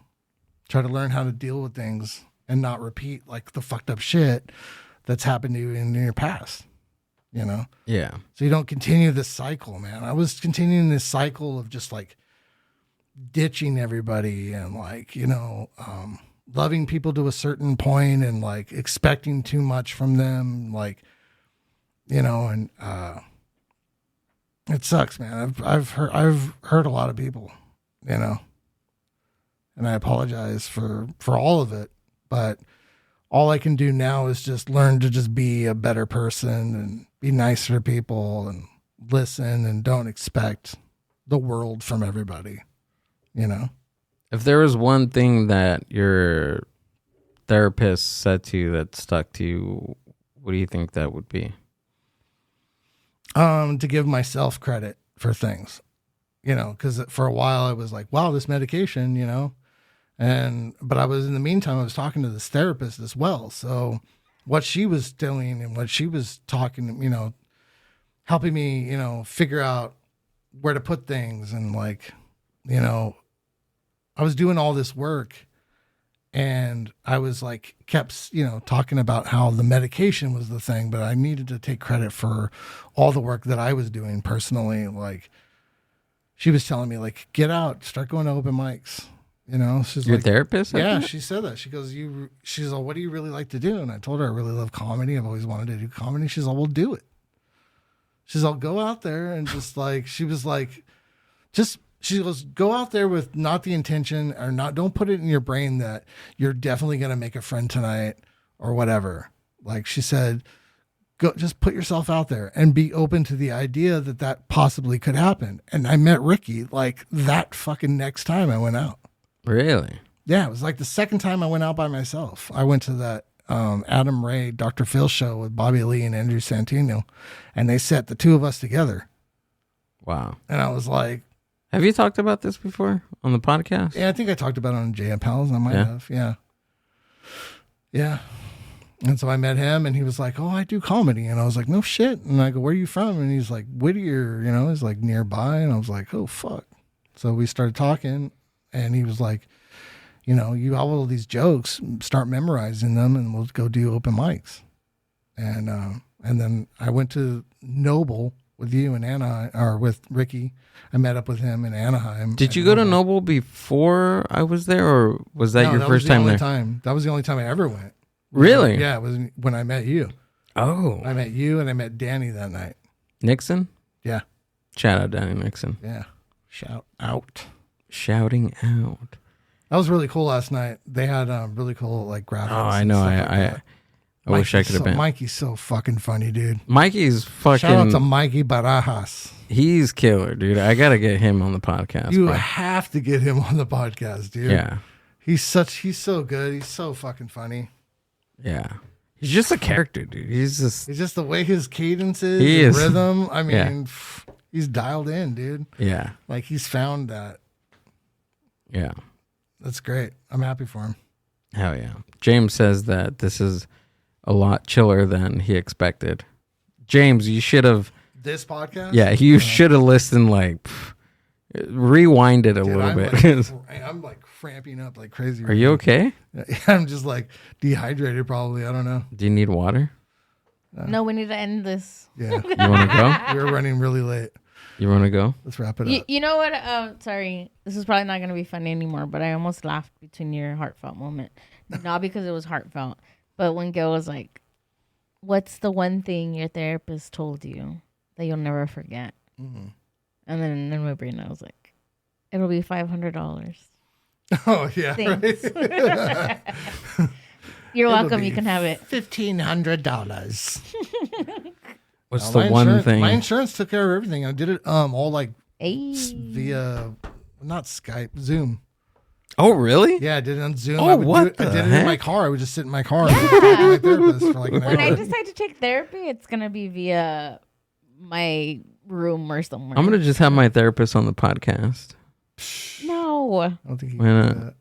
try to learn how to deal with things and not repeat like the fucked up shit that's happened to you in your past, you know? Yeah. So you don't continue this cycle, man. I was continuing this cycle of just like ditching everybody and like, you know, loving people to a certain point and like expecting too much from them. Like, you know, and, it sucks, man. I've hurt a lot of people, you know, and I apologize for all of it, but all I can do now is just learn to just be a better person and be nicer to people and listen and don't expect the world from everybody. You know, if there was one thing that your therapist said to you that stuck to you, what do you think that would be? To give myself credit for things, you know, because for a while I was like, wow, this medication, you know, but I was in the meantime, I was talking to this therapist as well. So what she was doing and what she was talking, you know, helping me, you know, figure out where to put things and like, you know, I was doing all this work and I was like, kept, you know, talking about how the medication was the thing, but I needed to take credit for all the work that I was doing personally. Like she was telling me like, get out, start going to open mics, you know, she's your like, therapist? Yeah. She said that. She goes, she's like, what do you really like to do? And I told her I really love comedy. I've always wanted to do comedy. She's like, well, do it. She's like, go out there and just like, she was like, she goes, go out there with not the intention or not, don't put it in your brain that you're definitely going to make a friend tonight or whatever. Like she said, go, just put yourself out there and be open to the idea that possibly could happen. And I met Ricky like that fucking next time I went out. Really? Yeah. It was like the second time I went out by myself. I went to that Adam Ray, Dr. Phil show with Bobby Lee and Andrew Santino, and they set the two of us together. Wow. And I was like, have you talked about this before on the podcast? Yeah, I think I talked about it on Jay Pals. I might have. Yeah. Yeah. And so I met him and he was like, oh, I do comedy. And I was like, no shit. And I go, where are you from? And he's like, Whittier, you know, he's like nearby. And I was like, oh, fuck. So we started talking and he was like, you know, you have all these jokes, start memorizing them and we'll go do open mics. And then I went to Noble with you in Anaheim, or with Ricky. I met up with him in Anaheim. Did you go to Noble before I was there, or was that your first time there? That was the only time I ever went. Really? Yeah, it was when I met you. Oh. I met you and I met Danny that night. Nixon? Yeah. Shout out Danny Nixon. Yeah. Shout out. Shouting out. That was really cool last night. They had really cool like graphics. Oh, I know. I wish I could have been. Mikey's so fucking funny, dude. Mikey's fucking. Shout out to Mikey Barajas. He's killer, dude. I gotta get him on the podcast. You have to get him on the podcast, dude. Yeah. He's so good. He's so fucking funny. Yeah. He's just a character, dude. He's just the way his cadence is, rhythm. I mean, he's dialed in, dude. Yeah. Like he's found that. Yeah. That's great. I'm happy for him. Hell yeah. James says that this is a lot chiller than he expected. James, you should have. This podcast? Yeah, you should have listened, rewind it a little bit. I'm like cramping up like crazy. Are you okay? I'm just like dehydrated probably. I don't know. Do you need water? No, we need to end this. Yeah. You want to go? We're running really late. You want to go? Let's wrap it up. You know what? Sorry, this is probably not going to be funny anymore, but I almost laughed between your heartfelt moment. Not because it was heartfelt, but when Gil was like, what's the one thing your therapist told you that you'll never forget? Mm-hmm. And then in my brain, I was like, it'll be $500. Oh, yeah. Thanks. Right. You're welcome. You can have it. $1,500. What's the one thing? My insurance took care of everything. I did it all like via, not Skype, Zoom. Oh, really? Yeah, I did it on Zoom. Oh, I did it in my car. I would just sit in my car and talk to my therapist for like an hour. When I decide to take therapy, it's going to be via my room or somewhere. I'm going to just have my therapist on the podcast. No. I don't think you Why can not? do that.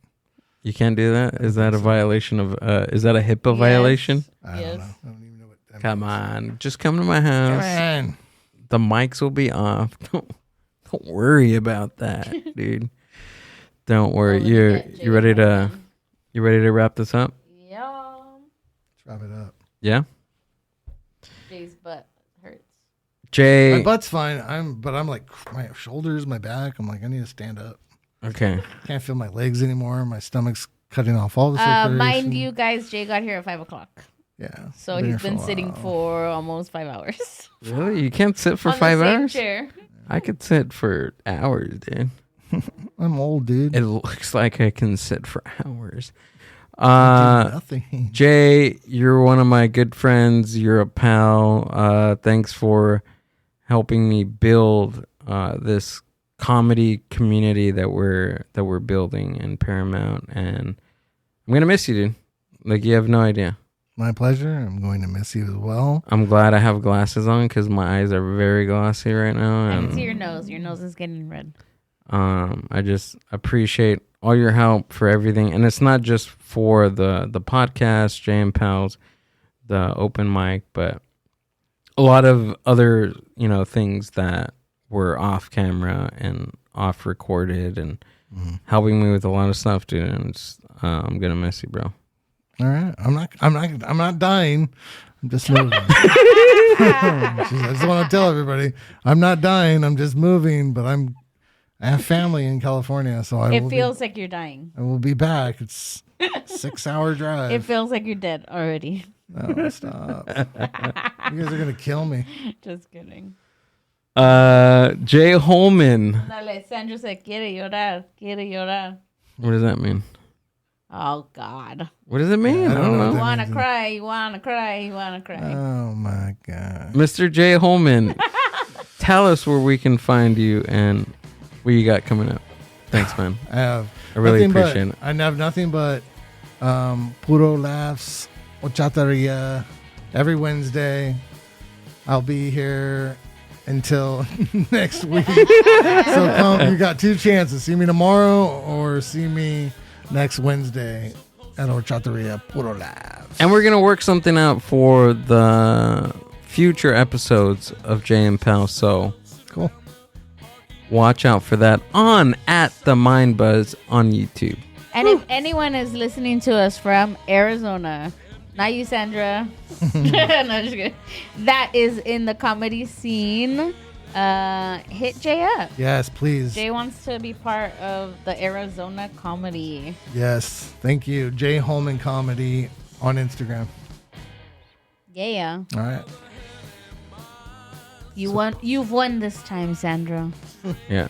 You can't do that? Is that a violation of, is that a HIPAA violation? I don't know. I don't even know what that Come on. Just come to my house. Come on. The mics will be off. Don't worry about that, dude. Don't worry. You ready to wrap this up? Yeah. Let's wrap it up. Yeah? Jay's butt hurts. Jay. My butt's fine. But I'm like my shoulders, my back. I'm like I need to stand up. Okay. Can't feel my legs anymore. My stomach's cutting off all the circulation. Mind you guys, Jay got here at 5:00. Yeah. So he's been sitting for almost 5 hours. Really? You can't sit for On the 5 same hours? chair. I could sit for hours, dude. I'm old, dude. It looks like I can sit for hours. Nothing. Jay, you're one of my good friends. You're a pal. Thanks for helping me build this comedy community that we're building in Paramount, and I'm gonna miss you, dude. Like, you have no idea. My pleasure. I'm going to miss you as well. I'm glad I have glasses on because my eyes are very glossy right now. I And can see your nose. Your nose is getting red. I just appreciate all your help for everything, and it's not just for the podcast, Jay and Pals, the open mic, but a lot of other things that were off camera and off recorded, and helping me with a lot of stuff, dude. And I'm gonna miss you, bro. All right. I'm not dying. I'm just moving. I just want to tell everybody I'm not dying. I'm just moving, but I have family in California, so It feels like you're dying. I will be back. It's a 6-hour drive. It feels like you're dead already. No, stop. You guys are gonna kill me. Just kidding. Jay Holman. Dale, Sandra said, quiere llorar. What does that mean? Oh, God. What does it mean? I don't know. You want to cry, you want to cry, you want to cry. Oh, my God. Mr. Jay Holman, tell us where we can find you and what you got coming up. Thanks, man. I really appreciate it. I have nothing but puro laughs, horchataria, every Wednesday. I'll be here until next week. So come, you got 2 chances. See me tomorrow or see me next Wednesday at Horchataria Puro Laughs. And we're going to work something out for the future episodes of Jay and Pal. So cool. Watch out for that on @TheMindBuzz on YouTube. And if anyone is listening to us from Arizona, Not you, Sandra. No, just kidding. That is in the comedy scene. Hit Jay up. Yes, please. Jay wants to be part of the Arizona comedy. Yes, thank you. Jay Holman Comedy on Instagram. Yeah. All right. You've won this time, Sandra. Yeah.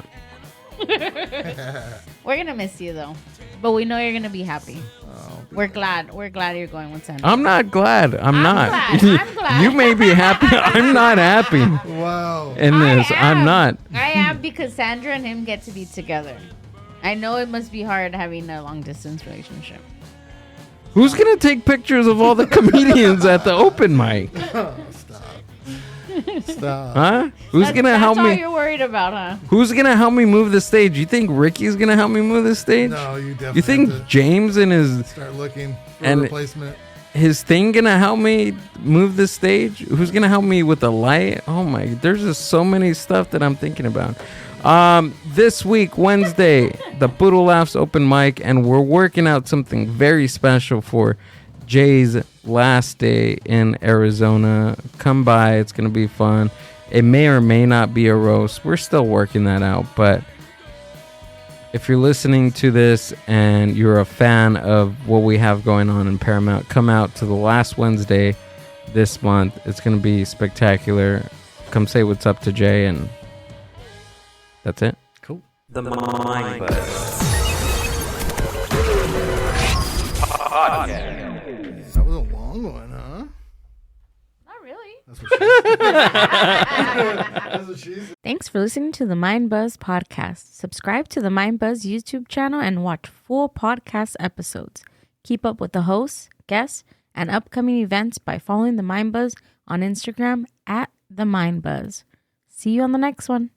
We're gonna miss you though, but we know you're gonna be happy. We're glad you're going with Sandra. I'm not glad. I'm not. I'm glad. You may be happy. I'm not happy. Wow. In this, I'm not. I am because Sandra and him get to be together. I know it must be hard having a long distance relationship. Who's gonna take pictures of all the comedians at the open mic? Stop. Huh? Who's gonna help That's all me? you're worried about, huh? Who's gonna help me move the stage? You think Ricky's gonna help me move the stage? No, you definitely. You think have to James and his start looking for and a replacement? His thing gonna help me move the stage? Who's gonna help me with the light? Oh my! There's just so many stuff that I'm thinking about. This week, Wednesday, the Poodle Laughs open mic, and we're working out something very special for Jay's last day in Arizona. Come by, it's gonna be fun. It may or may not be a roast. We're still working that out, but if you're listening to this and you're a fan of what we have going on in Paramount, come out to the last Wednesday this month. It's gonna be spectacular. Come say what's up to Jay, and that's it. Cool. The Mind Buzz. That was a long one, huh? Not really. That's what she said. That's what she said. Thanks for listening to the Mind Buzz podcast. Subscribe to the Mind Buzz YouTube channel and watch full podcast episodes. Keep up with the hosts, guests, and upcoming events by following the Mind Buzz on Instagram at the Mind Buzz. See you on the next one.